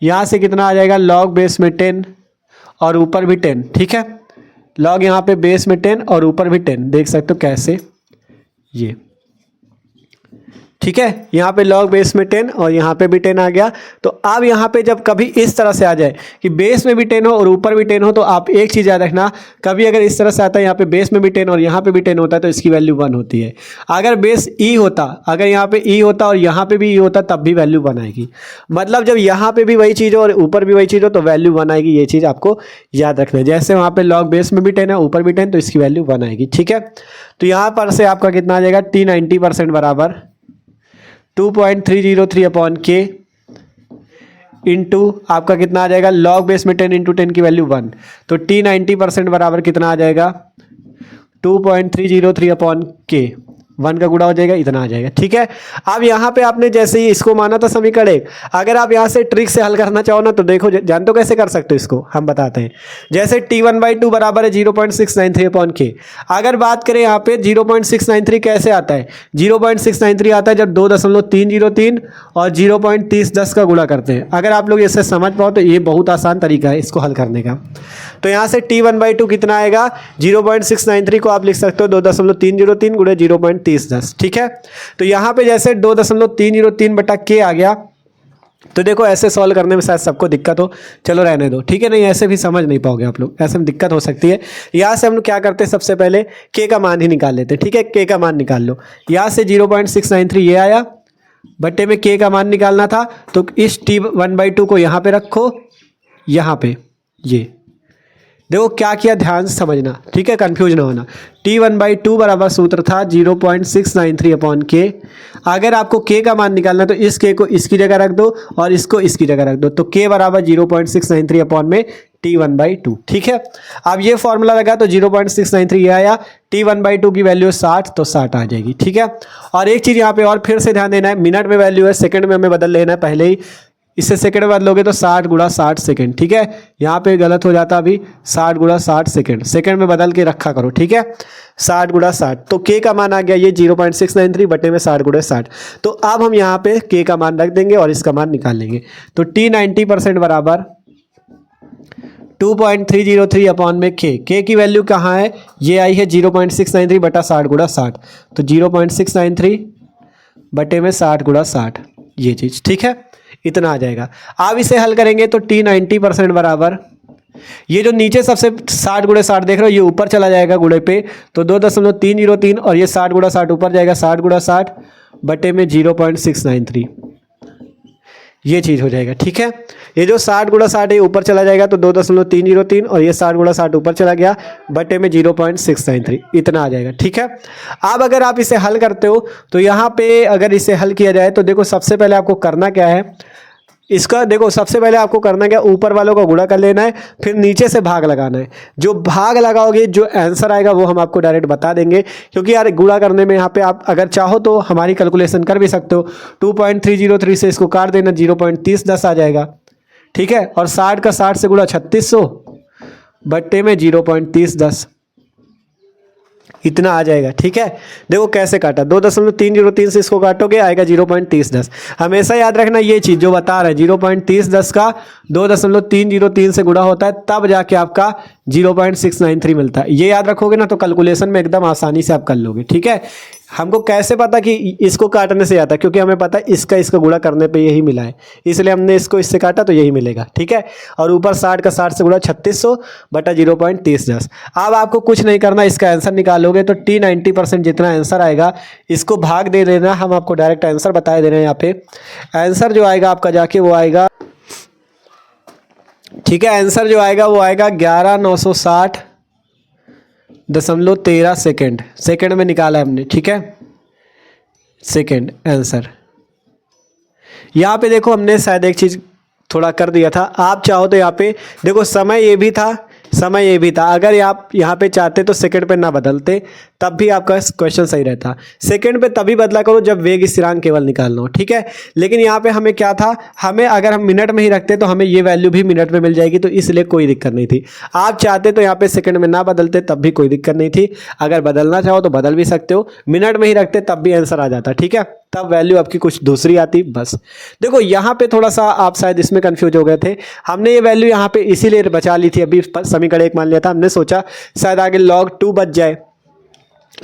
यहाँ से कितना आ जाएगा लॉग बेस में 10 और ऊपर भी 10। ठीक है, लॉग यहाँ पे बेस में 10 और ऊपर भी 10, देख सकते हो कैसे ये। ठीक है, यहाँ पे लॉग बेस में 10 और यहाँ पे भी 10 आ गया। तो अब यहाँ पे जब कभी इस तरह से आ जाए कि बेस में भी 10 हो और ऊपर भी 10 हो, तो आप एक चीज़ याद रखना, कभी अगर इस तरह से आता है यहाँ पे बेस में भी 10 और यहाँ पे भी 10 होता है तो इसकी वैल्यू 1 होती है। अगर बेस ई होता, अगर यहाँ पे ई होता और यहाँ पे भी ई होता तब भी वैल्यू 1 आएगी। मतलब जब यहाँ पे भी वही चीज़ हो और ऊपर भी वही चीज़ हो तो वैल्यू 1 आएगी। ये चीज़ आपको याद रखना है। जैसे वहाँ पे लॉग बेस में भी 10 है, ऊपर भी 10, तो इसकी वैल्यू 1 आएगी। ठीक है, तो यहाँ पर से आपका कितना आ जाएगा t 90% बराबर 2.303 अपॉन के इंटू आपका कितना आ जाएगा लॉग बेस में 10 इंटू 10 की वैल्यू 1। तो t 90% बराबर कितना आ जाएगा 2.303 अपॉन के, 1 का गुणा हो जाएगा, इतना आ जाएगा। ठीक है, अब यहाँ पे आपने जैसे ही इसको माना था समीकरण एक, अगर आप यहाँ से ट्रिक से हल करना चाहो ना तो देखो, जानते हो कैसे कर सकते हो इसको, हम बताते हैं। जैसे t1/2 बराबर है 0.693 अपॉन के। अगर बात करें यहाँ पे 0.693 कैसे आता है, 0.693 आता है जब 2.303 और 0.30 का गुणा करते हैं। अगर आप लोग इससे समझ पाओ तो ये बहुत आसान तरीका है इसको हल करने का। तो यहाँ से t1/2 कितना आएगा, 0.693 को आप लिख सकते हो 2.303 गुणे 0.30। ठीक है, तो यहाँ पे जैसे 2.303 बटा के आ गया। तो देखो ऐसे सॉल्व करने में शायद सबको दिक्कत हो, चलो रहने दो। ठीक है, नहीं ऐसे भी समझ नहीं पाओगे आप लोग, ऐसे में दिक्कत हो सकती है। यहाँ से हम लोग क्या करते हैं, सबसे पहले के का मान ही निकाल लेते हैं। ठीक है, के का मान निकाल लो। यहाँ से 0.693 ये आया, बट्टे में के का मान निकालना था, तो इस t1/2 को यहाँ पे रखो, यहाँ पे ये देखो क्या किया, ध्यान से समझना। ठीक है, कंफ्यूज ना होना। t1/2 बराबर सूत्र था 0.693 अपॉन के। अगर आपको k का मान निकालना तो इस k को इसकी जगह रख दो और इसको इसकी जगह रख दो, तो k बराबर 0.693 अपॉन में t1/2। ठीक है, अब ये फॉर्मूला लगा तो 0.693 ये आया, t1/2 की वैल्यू 60 तो 60 आ जाएगी। ठीक है, और एक चीज़ यहाँ पे और फिर से ध्यान देना है, मिनट में वैल्यू है, सेकंड में हमें बदल लेना है पहले ही। इससे सेकंड में बदलोगे तो 60 गुणा 60 सेकंड। ठीक है, यहाँ पे गलत हो जाता अभी, 60 गुणा 60 सेकंड, सेकंड में बदल के रखा करो। ठीक है, 60 गुणा 60, तो के का मान आ गया ये 0.693 बटे में 60 गुणा 60। तो अब हम यहाँ पे के का मान रख देंगे और इसका मान निकाल लेंगे। तो t 90% बराबर 2.303 अपॉन में के की वैल्यू कहाँ है, ये आई है 0.693 बटा 60 गुणा 60। तो 0.693 बटे में 60 गुणा 60, ये चीज़। ठीक है, इतना आ जाएगा। आप इसे हल करेंगे तो t 90% बराबर, ये जो नीचे सबसे 60 गुणे 60 देख रहे हो ये ऊपर चला जाएगा गुणे पे, तो 2.303 और ये 60 गुणा 60 ऊपर जाएगा, 60 गुणा 60 बटे में 0.693, ये चीज़ हो जाएगा। ठीक है, ये जो 60 गुणा 60 है ऊपर चला जाएगा तो 2.303 और ये 60 गुणा 60 ऊपर चला गया, बटे में 0.693, इतना आ जाएगा। ठीक है, अब अगर आप इसे हल करते हो तो यहाँ पे अगर इसे हल किया जाए तो देखो सबसे पहले आपको करना क्या है, इसका देखो सबसे पहले आपको करना क्या, ऊपर वालों का गुणा कर लेना है, फिर नीचे से भाग लगाना है। जो भाग लगाओगे जो आंसर आएगा वो हम आपको डायरेक्ट बता देंगे, क्योंकि यार गुणा करने में यहाँ पे आप अगर चाहो तो हमारी कैलकुलेशन कर भी सकते हो। 2.303 से इसको काट देना, 0.30 आ जाएगा। ठीक है, और 60 का 60 से गुणा 3600 बट्टे में 0.30, इतना आ जाएगा। ठीक है, देखो कैसे काटा, 2.303 से इसको काटोगे आएगा 0.30। हमेशा याद रखना ये चीज़ जो बता रहे हैं, 0.30 का 2.303 से गुणा होता है, तब जाके आपका 0.693 मिलता है। ये याद रखोगे ना तो कैलकुलेशन में एकदम आसानी से आप कर लोगे। ठीक है, हमको कैसे पता कि इसको काटने से आता है, क्योंकि हमें पता है इसका गुणा करने पे यही मिला है, इसलिए हमने इसको इससे काटा तो यही मिलेगा। ठीक है, और ऊपर 60 का 60 से गुणा 3600 बटा 0.30। अब आपको कुछ नहीं करना, इसका आंसर निकालोगे तो t 90% जितना आंसर आएगा इसको भाग दे देना। हम आपको डायरेक्ट आंसर बता दे रहे हैं यहाँ पे। आंसर जो आएगा आपका जाके वो आएगा, ठीक है, आंसर जो आएगा वो आएगा 11,960.13 सेकेंड में निकाला है हमने। ठीक है, सेकेंड आंसर। यहाँ पे देखो हमने शायद एक चीज़ थोड़ा कर दिया था, आप चाहो तो यहाँ पे देखो समय ये भी था, समय ये भी था। अगर आप यहाँ पे चाहते तो सेकंड पे ना बदलते तब भी आपका क्वेश्चन सही रहता। सेकंड पे तभी बदला करो जब वेग स्थिरांक केवल निकालना हो, ठीक है। लेकिन यहाँ पे हमें क्या था, हमें अगर हम मिनट में ही रखते तो हमें ये वैल्यू भी मिनट में मिल जाएगी, तो इसलिए कोई दिक्कत नहीं थी। आप चाहते तो यहाँ पे सेकंड में ना बदलते तब भी कोई दिक्कत नहीं थी। अगर बदलना चाहो तो बदल भी सकते हो, मिनट में ही रखते तब भी आंसर आ जाता, ठीक है। तब वैल्यू आपकी कुछ दूसरी आती। बस देखो यहाँ पे थोड़ा सा आप शायद इसमें कंफ्यूज हो गए थे। हमने ये वैल्यू यहाँ पे इसीलिए बचा ली थी, अभी समीकरण 1 मान लिया था। हमने सोचा शायद आगे log 2 बच जाए,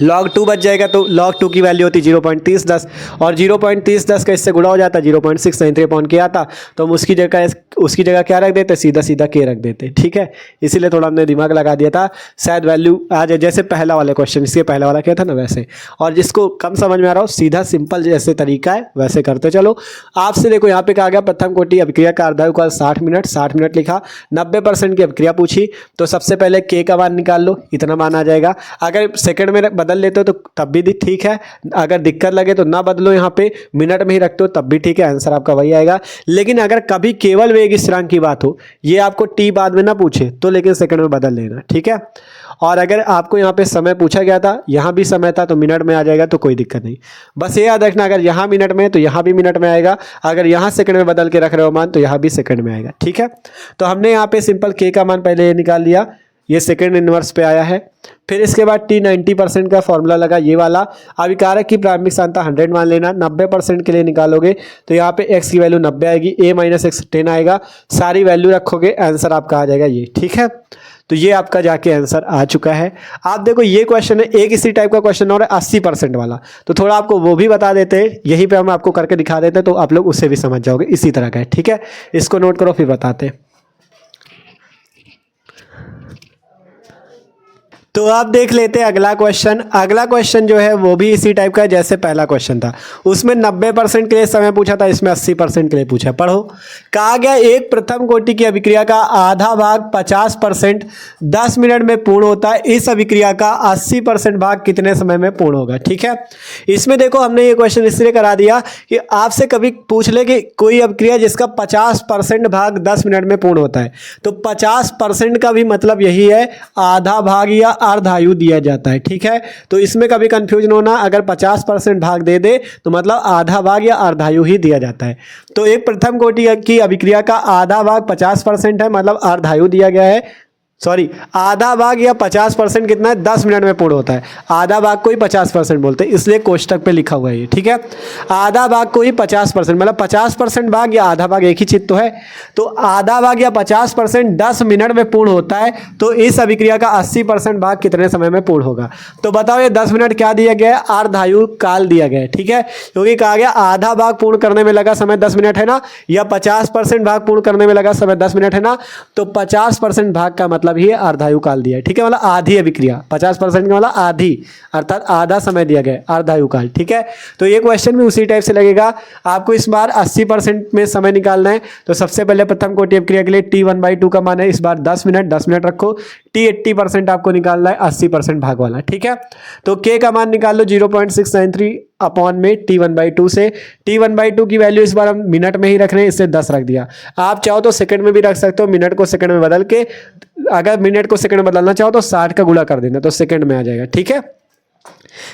log 2 बच जाएगा तो log 2 की वैल्यू होती 0.3010 और 0.3010 का इससे गुणा हो जाता 0.693 आता, तो हम उसकी जगह क्या रख देते, सीधा सीधा के रख देते, ठीक है। इसीलिए थोड़ा हमने दिमाग लगा दिया था, शायद वैल्यू आ जाए। जैसे पहला वाला क्वेश्चन, इसके पहला वाला क्या था ना वैसे। और जिसको कम समझ में आ रहा हो, सीधा सिंपल जैसे तरीका है वैसे करते चलो। आपसे देखो यहाँ पे कहा गया प्रथम कोटि अभिक्रिया का अर्धायुकाल 60 मिनट लिखा, 90% की अभिक्रिया पूछी, तो सबसे पहले के का मान निकाल लो, इतना मान आ जाएगा। अगर सेकंड में बदल लेते हो तो तब भी ठीक है, अगर दिक्कत लगे तो ना बदलो, यहाँ पे मिनट में ही रखते हो तब भी ठीक है, आंसर आपका वही आएगा। लेकिन अगर कभी केवल वेग स्थिरांक की बात हो, ये आपको टी बाद में ना पूछे तो लेकिन सेकंड में बदल लेना, ठीक है। और अगर आपको यहाँ पे समय पूछा गया था, यहाँ भी समय था, तो मिनट में आ जाएगा तो कोई दिक्कत नहीं। बस ये याद रखना, अगर यहाँ मिनट में है तो यहाँ भी मिनट में आएगा, अगर यहाँ सेकंड में बदल के रख रहे हो मान तो यहाँ भी सेकंड में आएगा, ठीक है। तो हमने यहाँ पे सिंपल के का मान पहले निकाल लिया, ये सेकंड इनवर्स पे आया है। फिर इसके बाद टी 90% का फॉर्मूला लगा, ये वाला। अभिकारक की प्रारंभिक सांद्रता 100 मान लेना, 90% के लिए निकालोगे तो यहाँ पे x की वैल्यू 90 आएगी, a माइनस एक्स 10 आएगा, सारी वैल्यू रखोगे, आंसर आपका आ जाएगा ये, ठीक है। तो ये आपका जाके आंसर आ चुका है। आप देखो ये क्वेश्चन है, एक इसी टाइप का क्वेश्चन और 80% वाला, तो थोड़ा आपको वो भी बता देते हैं, यहीं पे हम आपको करके दिखा देते तो आप लोग उससे भी समझ जाओगे, इसी तरह का है, ठीक है। इसको नोट करो फिर बताते हैं। तो आप देख लेते हैं अगला क्वेश्चन। अगला क्वेश्चन जो है वो भी इसी टाइप का है जैसे पहला क्वेश्चन था, उसमें 90% के लिए समय पूछा था, इसमें 80% के लिए पूछा। पढ़ो, कहा गया एक प्रथम कोटि की अभिक्रिया का आधा भाग 50% 10 मिनट में पूर्ण होता है, इस अभिक्रिया का 80% भाग कितने समय में पूर्ण होगा, ठीक है। इसमें देखो हमने ये क्वेश्चन इसलिए करा दिया कि आपसे कभी पूछ ले कि कोई अभिक्रिया जिसका 50% भाग 10 मिनट में पूर्ण होता है, तो 50% का भी मतलब यही है आधा भाग या अर्धायु दिया जाता है, ठीक है। तो इसमें कभी कंफ्यूजन होना, अगर 50% भाग दे दे तो मतलब आधा भाग या अर्धायु ही दिया जाता है। तो एक प्रथम कोटि की अभिक्रिया का आधा भाग 50% है, मतलब अर्धायु दिया गया है। सॉरी, आधा भाग या 50% कितना है, 10 मिनट में पूर्ण होता है। आधा भाग को ही 50% बोलते हैं, इसलिए कोष्टक पे लिखा हुआ है ये, ठीक है। आधा भाग को ही 50%, मतलब 50% भाग या आधा भाग एक ही चीज तो है। तो आधा भाग या 50% 10 मिनट में पूर्ण होता है, तो इस अभिक्रिया का 80% भाग कितने समय में पूर्ण होगा। तो बताओ ये 10 मिनट क्या दिया गया है, अर्धायु काल दिया गया है, ठीक है। क्योंकि कहा गया आधा भाग पूर्ण करने में लगा समय 10 मिनट है ना, या 50% भाग पूर्ण करने में लगा समय 10 मिनट है ना, तो 50% भाग का मतलब ही अर्धायु काल दिया है, ठीक है। मतलब आधी अभिक्रिया, 50% का मतलब आधी, अर्थात आधा समय दिया गया, अर्धायु काल, ठीक है। तो ये क्वेश्चन भी उसी टाइप से लगेगा। आपको इस बार 80% में समय निकालना है, तो सबसे पहले प्रथम कोटि अभिक्रिया के लिए T1/2 का मान है इस बार 10 मिनट रखो। T 80% आपको निकालना है, 80% भाग वाला, ठीक है। तो K का मान निकाल लो 0.693 अपॉन में T1/2 से। T1/2 की वैल्यू इस बार हम मिनट में ही रख रहे हैं, इससे 10 रख दिया। आप चाहो तो सेकंड में भी रख सकते हो, मिनट को सेकंड में बदल के, अगर मिनट को सेकंड में बदलना चाहो तो 60 का गुणा कर देना, तो सेकंड में आ जाएगा, ठीक है।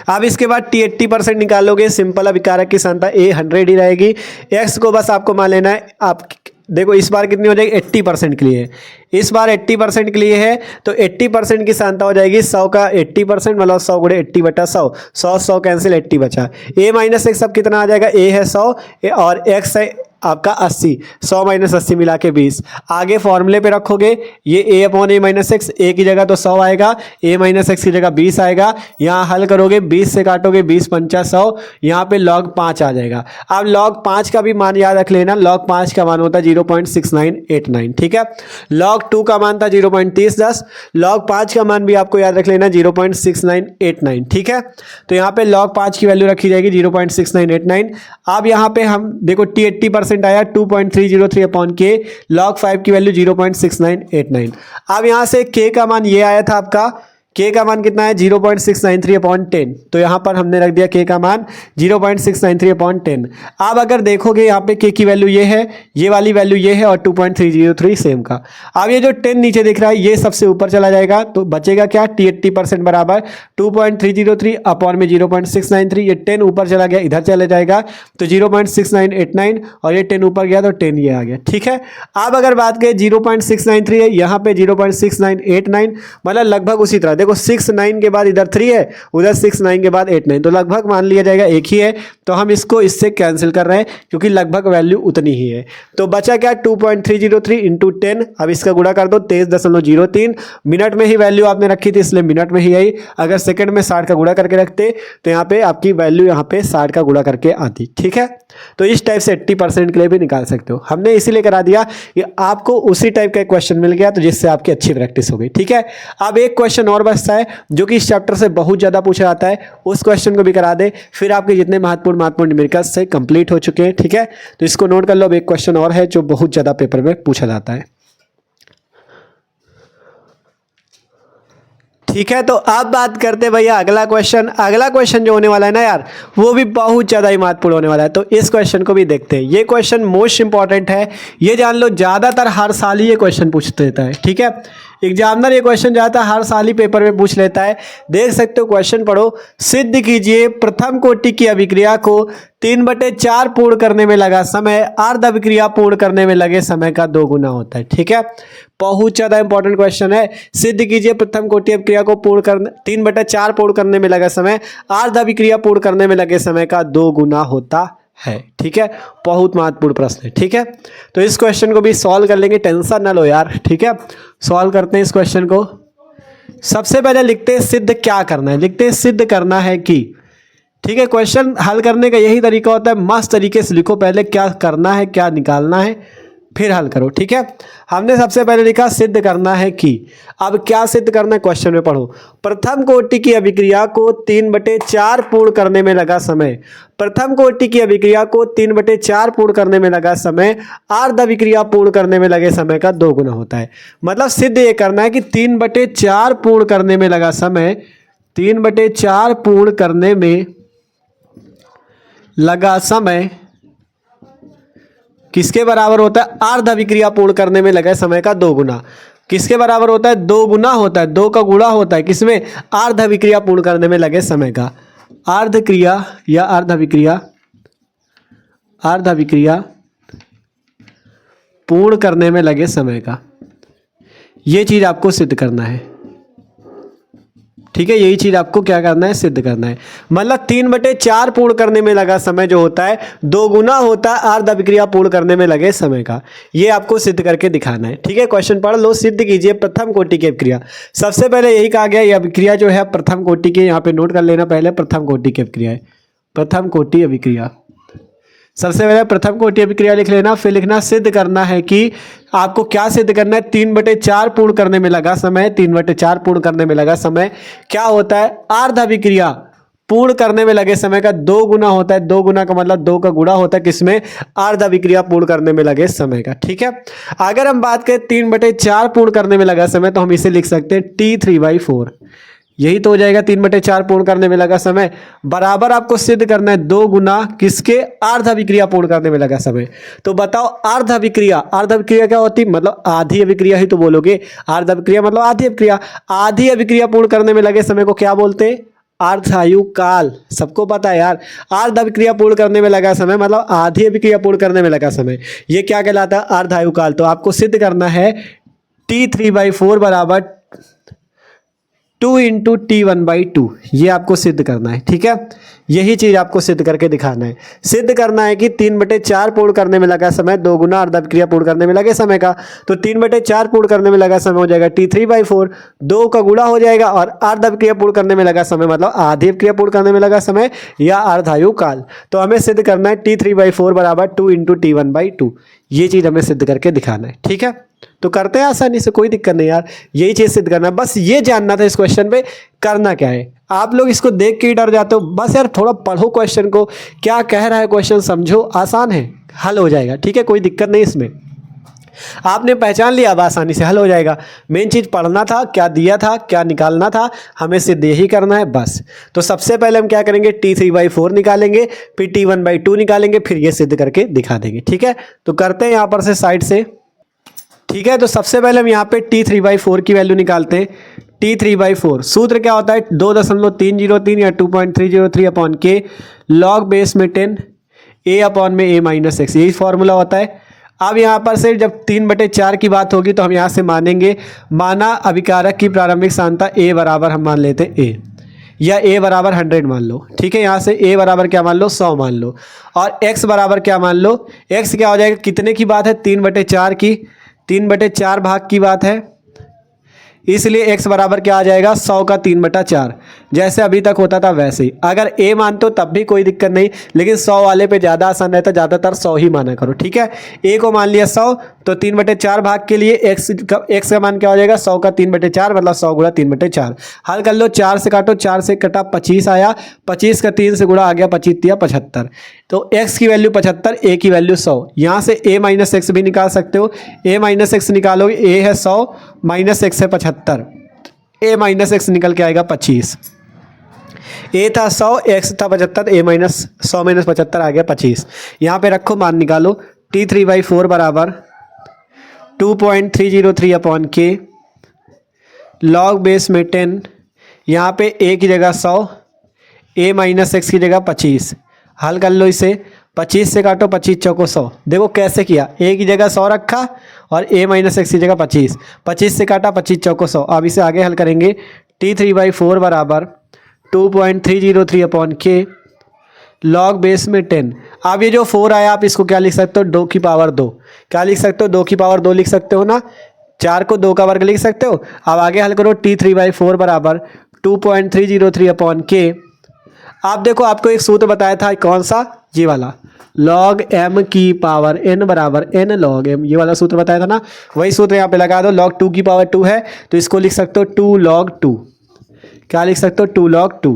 अब इसके बाद T 80% निकालोगे, सिंपल अभिकारक की सांद्रता A 100 ही रहेगी। X को बस आपको मान लेना है। आप देखो इस बार कितनी हो जाएगी, 80% के लिए, इस बार 80% के लिए है, तो 80% की सांद्रता हो जाएगी 100 का 80%, मतलब 100 गुणे 80/100, 100 कैंसिल, 80 बचा। A माइनस एक्स अब कितना आ जाएगा, A है 100 और X है आपका 80, 100 माइनस 80 मिला के 20। आगे फॉर्मूले पे रखोगे, ये A upon A minus x, A की जगह तो 100 आएगा, A माइनस एक्स की जगह 20 आएगा। यहाँ हल करोगे, 20 से काटोगे, 20 पंचा 100, यहाँ पे log 5 आ जाएगा। अब log 5 का भी मान याद रख लेना, log 5 का मान होता है 0.6989, ठीक है। log 2 का मान था 0.3010, log 5 का मान भी आपको याद रख लेना 0.6989, ठीक है। तो यहाँ पे log 5 की वैल्यू रखी जाएगी 0.6989। अब यहाँ पे हम देखो T 80% आया 2.303 अपॉन K, log 5 की वैल्यू 0.6989। अब यहाँ से K का मान ये आया था आपका k का मान कितना है 0.693/10, तो यहाँ पर हमने रख दिया k का मान 0.693/10। अब अगर देखोगे यहाँ पे k की वैल्यू ये है, ये वाली वैल्यू ये है और 2.303 सेम का। अब ये जो 10 नीचे दिख रहा है ये सबसे ऊपर चला जाएगा, तो बचेगा क्या 80% बराबर 2.303 अपॉन में 0.693, ये 10 ऊपर चला गया इधर चले जाएगा तो 0.6989 और ये 10 ऊपर गया तो 10 ये आ गया। ठीक है, अब अगर बात करें 0.693 है, यहाँ पे 0.6989, मतलब लगभग उसी तरह। देखो 69 के बाद इधर 3 है, उधर 69 के बाद 89, तो लगभग मान लिया जाएगा एक ही है, तो हम इसको इससे कैंसिल कर रहे हैं क्योंकि लगभग वैल्यू उतनी ही है। तो बचा क्या 2.303 इंटू 10, अब इसका गुणा कर दो 23.03। मिनट में ही वैल्यू आपने रखी थी इसलिए मिनट में ही आई, अगर सेकंड में 60 का गुणा करके रखते तो यहाँ पे आपकी वैल्यू यहाँ पे 60 का गुणा करके आती। ठीक है, तो इस टाइप से 80% के लिए भी निकाल सकते हो। हमने इसीलिए करा दिया कि आपको उसी टाइप का क्वेश्चन मिल गया, तो जिससे आपकी अच्छी प्रैक्टिस हो गई। ठीक है, अब एक क्वेश्चन और बचता है जो कि इस चैप्टर से बहुत ज्यादा पूछा जाता है, उस क्वेश्चन को भी करा दे, फिर आपके जितने महत्वपूर्ण न्यूमेरिकल्स से कंप्लीट हो चुके हैं। ठीक है, तो इसको नोट कर लो। अब एक क्वेश्चन और है जो बहुत ज्यादा पेपर में पूछा जाता है। ठीक है, तो अब बात करते हैं भैया अगला क्वेश्चन। अगला क्वेश्चन जो होने वाला है ना यार, वो भी बहुत ज़्यादा ही महत्वपूर्ण होने वाला है, तो इस क्वेश्चन को भी देखते हैं। ये क्वेश्चन मोस्ट इंपॉर्टेंट है, ये जान लो, ज़्यादातर हर साल ही ये क्वेश्चन पूछते रहता है। ठीक है, एग्जामिनर ये क्वेश्चन ज़्यादातर हर साल ही पेपर में पूछ लेता है। देख सकते हो, क्वेश्चन पढ़ो। सिद्ध कीजिए प्रथम कोटि की अभिक्रिया को 3/4 पूर्ण करने में लगा समय अर्ध अभिक्रिया पूर्ण करने में लगे समय का 2 गुना होता है। ठीक है, बहुत ज्यादा इंपॉर्टेंट क्वेश्चन है। सिद्ध कीजिए प्रथम कोटि अभिक्रिया को पूर्ण करने 3/4 पूर्ण करने में लगा समय अर्ध अभिक्रिया पूर्ण करने में लगे समय का 2 गुना होता है। ठीक है, बहुत महत्वपूर्ण प्रश्न है। ठीक है, तो इस क्वेश्चन को भी सॉल्व कर लेंगे, टेंशन ना लो यार। ठीक है, सॉल्व करते हैं इस क्वेश्चन को। सबसे पहले लिखते हैं सिद्ध क्या करना है, लिखते हैं सिद्ध करना है कि। ठीक है, क्वेश्चन हल करने का यही तरीका होता है, मस्त तरीके से लिखो, पहले क्या करना है क्या निकालना है फिर हल करो। ठीक है, हमने सबसे पहले लिखा सिद्ध करना है कि। अब क्या सिद्ध करना है क्वेश्चन में पढ़ो। प्रथम कोटि की अभिक्रिया को 3/4 पूर्ण करने में लगा समय, प्रथम कोटि की अभिक्रिया को 3/4 पूर्ण करने में लगा समय अर्ध अभिक्रिया पूर्ण करने में लगे समय का 2 गुना होता है। मतलब सिद्ध ये करना है कि 3/4 पूर्ण करने में लगा समय, 3/4 पूर्ण करने में लगा समय किसके बराबर होता है, अर्ध अभिक्रिया पूर्ण करने में लगे समय का 2 गुना। किसके बराबर होता है, 2 गुना होता है, 2 का गुणा होता है किसमें, अर्ध अभिक्रिया पूर्ण करने में लगे समय का। अर्ध क्रिया या अर्ध अभिक्रिया, अर्ध अभिक्रिया पूर्ण करने में लगे समय का, ये चीज आपको सिद्ध करना है। ठीक है, यही चीज आपको क्या करना है, सिद्ध करना है। मतलब 3/4 पूर्ण करने में लगा समय जो होता है 2 गुना होता है अर्ध अभिक्रिया पूर्ण करने में लगे समय का, ये आपको सिद्ध करके दिखाना है। ठीक है, क्वेश्चन पढ़ लो। सिद्ध कीजिए प्रथम कोटि की अभिक्रिया। सबसे पहले यही कहा गया, ये अभिक्रिया जो है प्रथम कोटि की, यहाँ पे नोट कर लेना, पहले प्रथम कोटि की अभिक्रिया है, प्रथम कोटि अभिक्रिया। सबसे पहले प्रथम कोटि अभिक्रिया लिख लेना, फिर लिखना सिद्ध करना है कि। आपको क्या सिद्ध करना है, 3/4 पूर्ण करने में लगा समय, 3/4 पूर्ण करने में लगा समय क्या होता है, अर्ध अभिक्रिया पूर्ण करने में लगे समय का 2 गुना होता है। 2 गुना का मतलब 2 का गुणा होता है किसमें, अर्ध अभिक्रिया पूर्ण करने में लगे समय का। ठीक है, अगर हम बात करें 3/4 पूर्ण करने में लगा समय, तो हम इसे लिख सकते हैं T3/4, यही तो हो जाएगा 3/4 पूर्ण करने में लगा समय बराबर आपको सिद्ध करना है 2 गुना किसके, अर्ध अभिक्रिया पूर्ण करने में लगा समय। तो बताओ अर्ध अभिक्रिया, अर्ध अभिक्रिया क्या होती है, मतलब आधी अभिक्रिया ही तो बोलोगे। अर्ध अभिक्रिया मतलब आधी अभिक्रिया, आधी अभिक्रिया पूर्ण करने में लगे समय को क्या बोलते हैं, अर्धायु काल। सबको पता है यार, अर्ध अभिक्रिया पूर्ण करने में लगा समय मतलब आधी अभिक्रिया पूर्ण करने में लगा समय, ये क्या कहलाता है, अर्धायु काल। तो आपको सिद्ध करना है T3/4 बराबर 2 × T1/2, ये आपको सिद्ध करना है। ठीक है, यही चीज आपको सिद्ध करके दिखाना है। सिद्ध करना है कि 3/4 पूर्ण करने में लगा समय 2 गुना अर्ध अभिक्रिया पूर्ण करने में लगे समय का, तो 3/4 पूर्ण करने में लगा समय हो जाएगा T3/4, 2 का गुणा हो जाएगा और अर्ध अभिक्रिया पूर्ण करने में लगा समय मतलब आधी अभिक्रिया पूर्ण करने में लगा समय या अर्धायु काल। तो हमें सिद्ध करना है T3/4 बराबर 2 × T1/2, ये चीज हमें सिद्ध करके दिखाना है। ठीक है, तो करते हैं आसानी से, कोई दिक्कत नहीं यार, यही चीज सिद्ध करना है। बस ये जानना था इस क्वेश्चन पे करना क्या है। आप लोग इसको देख के ही डर जाते हो, बस यार थोड़ा पढ़ो क्वेश्चन को, क्या कह रहा है क्वेश्चन समझो, आसान है, हल हो जाएगा। ठीक है, कोई दिक्कत नहीं इसमें। आपने पहचान लिया, अब आसानी से हल हो जाएगा। मेन चीज़ पढ़ना था, क्या दिया था, क्या निकालना था, हमें सिर्फ यही करना है बस। तो सबसे पहले हम क्या करेंगे, T3/4 निकालेंगे, फिर T1/2 निकालेंगे, फिर ये सिद्ध करके दिखा देंगे। ठीक है, तो करते हैं यहाँ पर से साइड से। ठीक है, तो सबसे पहले हम यहाँ पे T3/4 की वैल्यू निकालते हैं। T3/4 सूत्र क्या होता है, 2.303 या 2.303 अपॉन के लॉग बेस में 10 a अपॉन में a माइनस एक्स, यही फॉर्मूला होता है। अब यहाँ पर से जब 3/4 की बात होगी तो हम यहाँ से मानेंगे, माना अभिकारक की प्रारंभिक सांद्रता a बराबर हम मान लेते हैं a, या a बराबर 100 मान लो। ठीक है, यहाँ से a बराबर क्या मान लो, 100 मान लो, और x बराबर क्या मान लो, x क्या हो जाएगा, कितने की बात है, 3/4 की, 3/4 भाग की बात है, इसलिए x बराबर क्या आ जाएगा, 100 का 3/4, जैसे अभी तक होता था वैसे ही। अगर a मानते हो तब भी कोई दिक्कत नहीं, लेकिन 100 वाले पे ज़्यादा आसान रहता है, ज़्यादातर 100 ही माना करो। ठीक है, a को मान लिया 100, तो 3/4 भाग के लिए x का मान क्या हो जाएगा, 100 का 3/4 मतलब 100 गुणा 3/4। हल कर लो, 4 से काटो, 4 से कटा 25 आया, 25 का 3 से गुणा आ गया, 25 या 75। तो x की वैल्यू 75, a की वैल्यू 100। यहाँ से a माइनस एक्स भी निकाल सकते हो, a माइनस एक्स निकालोगे, a है 100 माइनस एक्स है 75, a माइनस एक्स निकल के आएगा 25। a था 100, x था 75, a माइनस 100 माइनस 75 आ गया 25। यहाँ पे रखो, मान निकालो, T3/4 बराबर 2.303 अपॉन के लॉग बेस में 10, यहाँ पे a की जगह 100, a माइनस एक्स की जगह 25। हल कर लो इसे, 25 से काटो, 25 चौको 100। देखो कैसे किया, a की जगह 100 रखा और a माइनस एक्स की जगह 25, 25 से काटा, 25 चौको 100। अब इसे आगे हल करेंगे, T3/4 बराबर 2.303 अपॉन के लॉग बेस में 10। अब ये जो 4 आया, आप इसको क्या लिख सकते हो, 2 की पावर 2। क्या लिख सकते हो, 2 की पावर 2 लिख सकते हो ना, 4 को 2 का वर्ग लिख सकते हो। अब आगे हल करो, T3/4 बराबर 2.303 अपॉन के। आप देखो, आपको एक सूत्र बताया था, कौन सा, ये वाला, log m की पावर n बराबर n log m, ये वाला सूत्र बताया था ना, वही सूत्र यहाँ पे लगा दो। log 2 की पावर 2 है तो इसको लिख सकते हो 2 log 2। क्या लिख सकते हो, 2 log 2।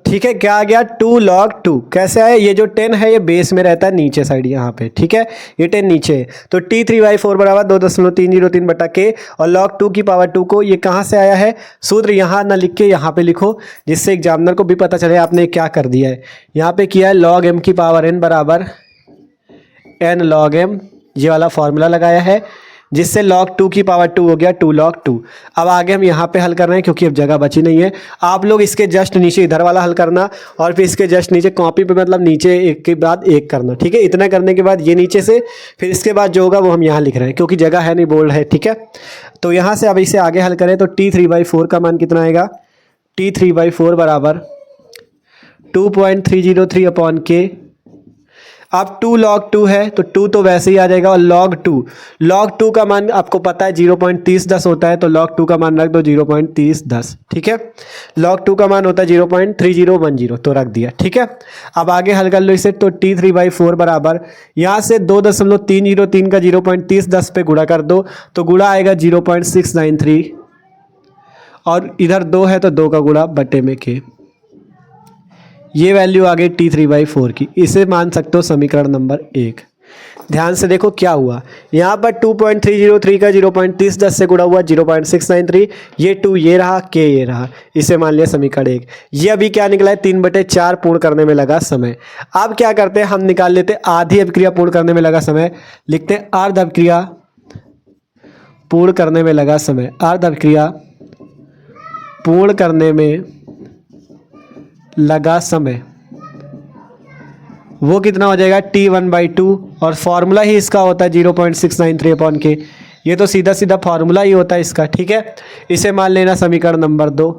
ठीक है, क्या आ गया, 2 log 2। कैसे आया, ये जो 10 है ये बेस में रहता है नीचे साइड यहाँ पे। ठीक है, ये 10 नीचे है, तो T3/4 बराबर 2.303 बटा के, और log 2 की पावर 2 को ये कहाँ से आया है, सूत्र यहाँ ना लिख के यहाँ पे लिखो, जिससे एग्जामिनर को भी पता चले आपने क्या कर दिया है। यहाँ पे किया है log m की पावर n बराबर n log m, ये वाला फॉर्मूला लगाया है, जिससे log 2 की पावर 2 हो गया 2 log 2। अब आगे हम यहाँ पे हल कर रहे हैं, क्योंकि अब जगह बची नहीं है। आप लोग इसके जस्ट नीचे इधर वाला हल करना, और फिर इसके जस्ट नीचे कॉपी पे, मतलब नीचे एक के बाद एक करना। ठीक है, इतना करने के बाद ये नीचे से, फिर इसके बाद जो होगा वो हम यहाँ लिख रहे हैं, क्योंकि जगह है नहीं, बोल्ड है। ठीक है, तो यहाँ से अब इसे आगे हल करें तो T3/4 का मान कितना आएगा, T3/4 बराबर 2.303 अपॉन के। अब 2 log 2 है तो 2 तो वैसे ही आ जाएगा, और log 2 का मान आपको पता है 0.3010 होता है, तो log 2 का मान रख दो 0.3010। ठीक है, log 2 का मान होता है 0.3010, तो रख दिया। ठीक है, अब आगे हल कर लो इसे, तो T3/4 बराबर यहाँ से 2.303 का 0.3010 पे गुणा कर दो, तो गुणा आएगा 0.693, और इधर 2 है तो 2 का गुणा बटे में के। ये वैल्यू आ गई T3/4 की, इसे मान सकते हो समीकरण नंबर 1। ध्यान से देखो क्या हुआ, यहाँ पर 2.303 का 0.3010 से गुणा हुआ 0.693, ये 2 ये रहा, के ये रहा, इसे मान लिया समीकरण 1। ये अभी क्या निकला है, 3/4 पूर्ण करने में लगा समय। अब क्या करते हैं, हम निकाल लेते हैं आधी अभिक्रिया पूर्ण करने में लगा समय, लिखते हैं अर्ध अभिक्रिया पूर्ण करने में लगा समय। अर्ध अभिक्रिया पूर्ण करने में लगा समय, वो कितना हो जाएगा, T1/2, और फॉर्मूला ही इसका होता है 0.693 अपॉन के। ये तो सीधा सीधा फॉर्मूला ही होता है इसका। ठीक है, इसे मान लेना समीकरण नंबर 2,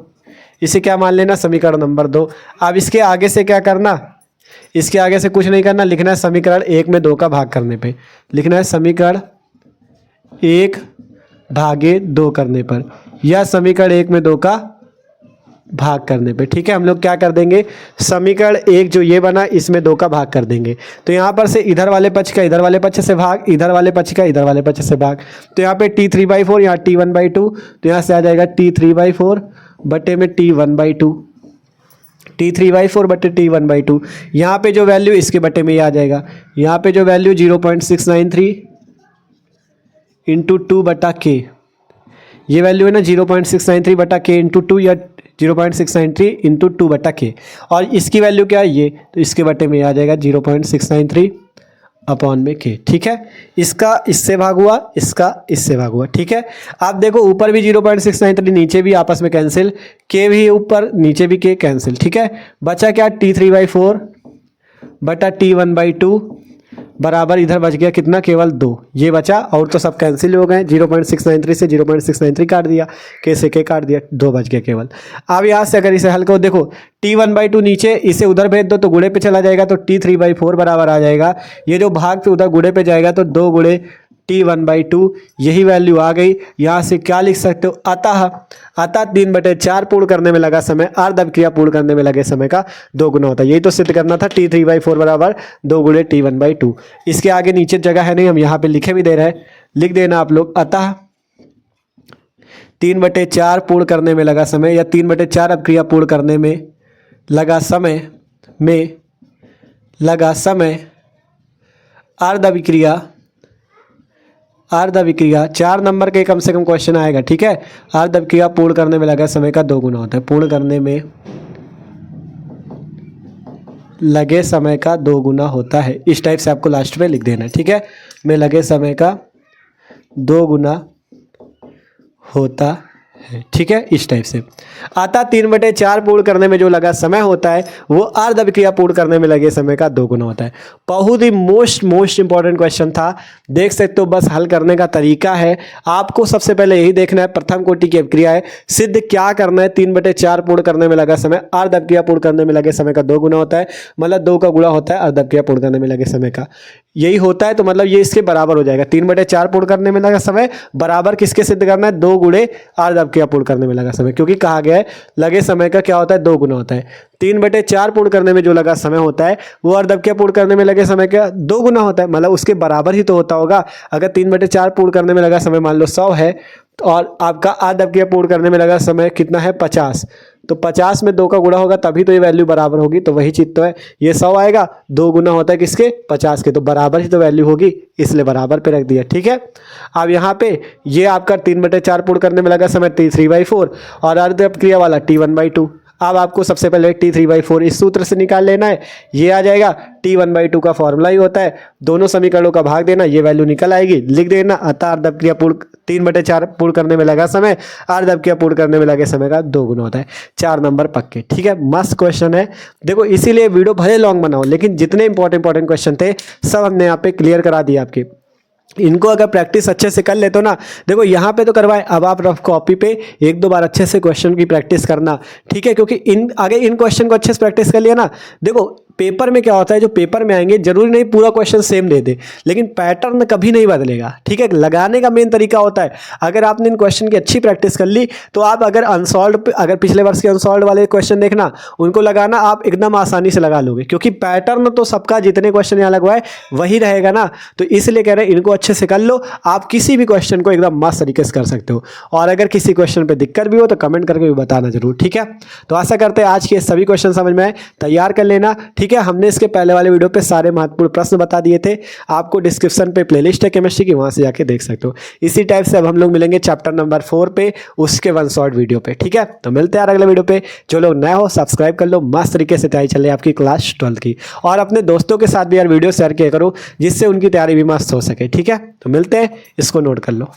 इसे क्या मान लेना, समीकरण नंबर 2। अब इसके आगे से क्या करना, इसके आगे से कुछ नहीं करना, लिखना है समीकरण 1 में 2 का भाग करने पे, लिखना है समीकरण 1/2 करने पर, या समीकरण 1 में 2 का भाग करने पे। ठीक है, हम लोग क्या कर देंगे, समीकरण 1 जो ये बना इसमें 2 का भाग कर देंगे, तो यहाँ पर से इधर वाले पक्ष का इधर वाले पक्ष से भाग, इधर वाले पक्ष का इधर वाले पक्ष से भाग, तो यहाँ पे T3/4, यहाँ T1/2, तो यहाँ से आ जाएगा T3/4 बटे में T1/2, T3/4 बटे T1/2। यहाँ पे जो वैल्यू इसके बटे में ये आ जाएगा, यहाँ पे जो वैल्यू 0.693 इंटू 2/k, ये वैल्यू है ना 0.693/k इंटू 2 या 0.693 इंटू 2/k, और इसकी वैल्यू क्या है ये, तो इसके बटे में आ जाएगा 0.693/k। ठीक है, इसका इससे भाग हुआ, इसका इससे भाग हुआ। ठीक है, आप देखो ऊपर भी 0.693, नीचे भी आपस में कैंसिल, k भी ऊपर नीचे भी k कैंसिल। ठीक है, बचा क्या t3/4 बटा t1/2 बराबर, इधर बच गया कितना, केवल 2, ये बचा, और तो सब कैंसिल हो गए। 0.693 से 0.693 काट दिया, k से k काट दिया, 2 बच गया केवल। अब यहाँ से अगर इसे हल करो, देखो t1/2 नीचे, इसे उधर भेज दो तो गुणे पे चला जाएगा, तो t3/4 बराबर आ जाएगा, ये जो भाग पे उधर गुणे पे जाएगा तो 2 गुणे t1/2, यही वैल्यू आ गई। यहाँ से क्या लिख सकते हो, अतः 3/4 पूर्ण करने में लगा समय अर्ध अभिक्रिया पूर्ण करने में लगे समय का 2 गुना होता है। यही तो सिद्ध करना था, t3/4 बराबर 2 गुणे t1/2। इसके आगे नीचे जगह है नहीं, हम यहाँ पे लिखे भी दे रहे हैं, लिख देना आप लोग, अतः 3/4 पूर्ण करने में लगा समय, या 3/4 अभिक्रिया पूर्ण करने में लगा समय अर्ध अभिक्रिया 4 नंबर के कम से कम क्वेश्चन आएगा। ठीक है, अर्ध अभिक्रिया पूर्ण करने में लगा समय का 2 गुना होता है, पूर्ण करने में लगे समय का 2 गुना होता है। इस टाइप से आपको लास्ट में लिख देना है। ठीक है, में लगे समय का 2 गुना होता है। ठीक है, इस टाइप से। अतः 3/4 पूर्ण करने में जो लगा समय होता है वो अर्ध अभिक्रिया पूर्ण करने में लगे समय का 2 गुना होता है। बहुत ही मोस्ट इंपॉर्टेंट क्वेश्चन था, देख सकते हो, बस हल करने का तरीका है। आपको सबसे पहले यही देखना है, प्रथम कोटि की अभिक्रिया है, सिद्ध क्या करना है, 3/4 पूर्ण करने में लगा समय अर्ध अभिक्रिया पूर्ण करने में लगे समय का 2 गुना होता है, मतलब 2 का गुणा होता है अर्ध अभिक्रिया पूर्ण करने में लगे समय का, यही होता है। तो मतलब ये इसके बराबर हो जाएगा, 3/4 पूर्ण करने में लगा समय बराबर किसके सिद्ध करना है, 2 गुणे अर्ध अभिक्रिया पूर्ण करने में लगा समय, क्योंकि कहा गया है लगे समय का क्या होता है, 2 गुना होता है। 3/4 पूर्ण करने में जो लगा समय होता है वो अर्ध अभिक्रिया पूर्ण करने में लगे समय का 2 गुना होता है, मतलब उसके बराबर ही तो होता होगा। अगर 3/4 पूर्ण करने में लगा समय मान लो 100 है, और आपका अर्ध अभिक्रिया पूर्ण करने में लगा समय कितना है, 50, तो 50 में 2 का गुणा होगा तभी तो ये वैल्यू बराबर होगी। तो वही चीज तो है, ये 100 आएगा, 2 गुना होता है किसके, 50 के, तो बराबर ही तो वैल्यू होगी, इसलिए बराबर पे रख दिया। ठीक है, अब यहाँ पे ये आपका 3/4 पूर्ण करने में लगा समय t3/4 और अर्ध अभिक्रिया वाला t1/2। अब आपको सबसे पहले t3/4 इस सूत्र से निकाल लेना है, ये आ जाएगा, t1/2 का फॉर्मूला ही होता है, दोनों समीकरणों का भाग देना, ये वैल्यू निकल आएगी, लिख देना। अतः अर्ध अभिक्रिया पूर्ण 3/4 पूर्ण करने में लगा समय अर्ध अभिक्रिया पूर्ण करने में लगे समय का 2 गुना होता है। 4 नंबर पक्के। ठीक है, मस्त क्वेश्चन है, देखो इसीलिए वीडियो भले लॉन्ग बनाओ, लेकिन जितने इंपॉर्टेंट क्वेश्चन थे सब हमने यहाँ पे क्लियर करा दिए आपके। इनको अगर प्रैक्टिस अच्छे से कर लेते हो ना, देखो यहाँ पे तो करवाए, अब आप रफ कॉपी पे 1-2 बार अच्छे से क्वेश्चन की प्रैक्टिस करना। ठीक है, क्योंकि इन क्वेश्चन को अच्छे से प्रैक्टिस कर लिया ना, देखो पेपर में क्या होता है, जो पेपर में आएंगे जरूरी नहीं पूरा क्वेश्चन सेम दे दे, लेकिन पैटर्न कभी नहीं बदलेगा। ठीक है, लगाने का मेन तरीका होता है, अगर आपने इन क्वेश्चन की अच्छी प्रैक्टिस कर ली तो आप अगर अगर पिछले वर्ष के अनसॉल्व वाले क्वेश्चन देखना, उनको लगाना, आप एकदम आसानी से लगा लोगे, क्योंकि पैटर्न तो सबका जितने क्वेश्चन यहाँ लगवाए वही रहेगा ना। तो इसलिए कह रहे हैं इनको अच्छे से कर लो, आप किसी भी क्वेश्चन को एकदम मस्त तरीके से कर सकते हो। और अगर किसी क्वेश्चन पे दिक्कत भी हो तो कमेंट करके भी बताना जरूर। ठीक है, तो आशा करते हैं आज के सभी क्वेश्चन समझ में आए, तैयार कर लेना। ठीक है, हमने इसके पहले वाले वीडियो पे सारे महत्वपूर्ण प्रश्न बता दिए थे, आपको डिस्क्रिप्शन पे प्लेलिस्ट है केमिस्ट्री की, वहां से जाके देख सकते हो। इसी टाइप से अब हम लोग मिलेंगे चैप्टर नंबर 4 पे, उसके 1 शॉर्ट वीडियो पे। ठीक है, तो मिलते हैं अगले वीडियो पे। जो लोग नए हो सब्सक्राइब कर लो, मस्त तरीके से तैयारी चल रही है आपकी क्लास 12 की, और अपने दोस्तों के साथ भी यार वीडियो शेयर किया करो, जिससे उनकी तैयारी भी मस्त हो सके। ठीक है, तो मिलते हैं, इसको नोट कर लो।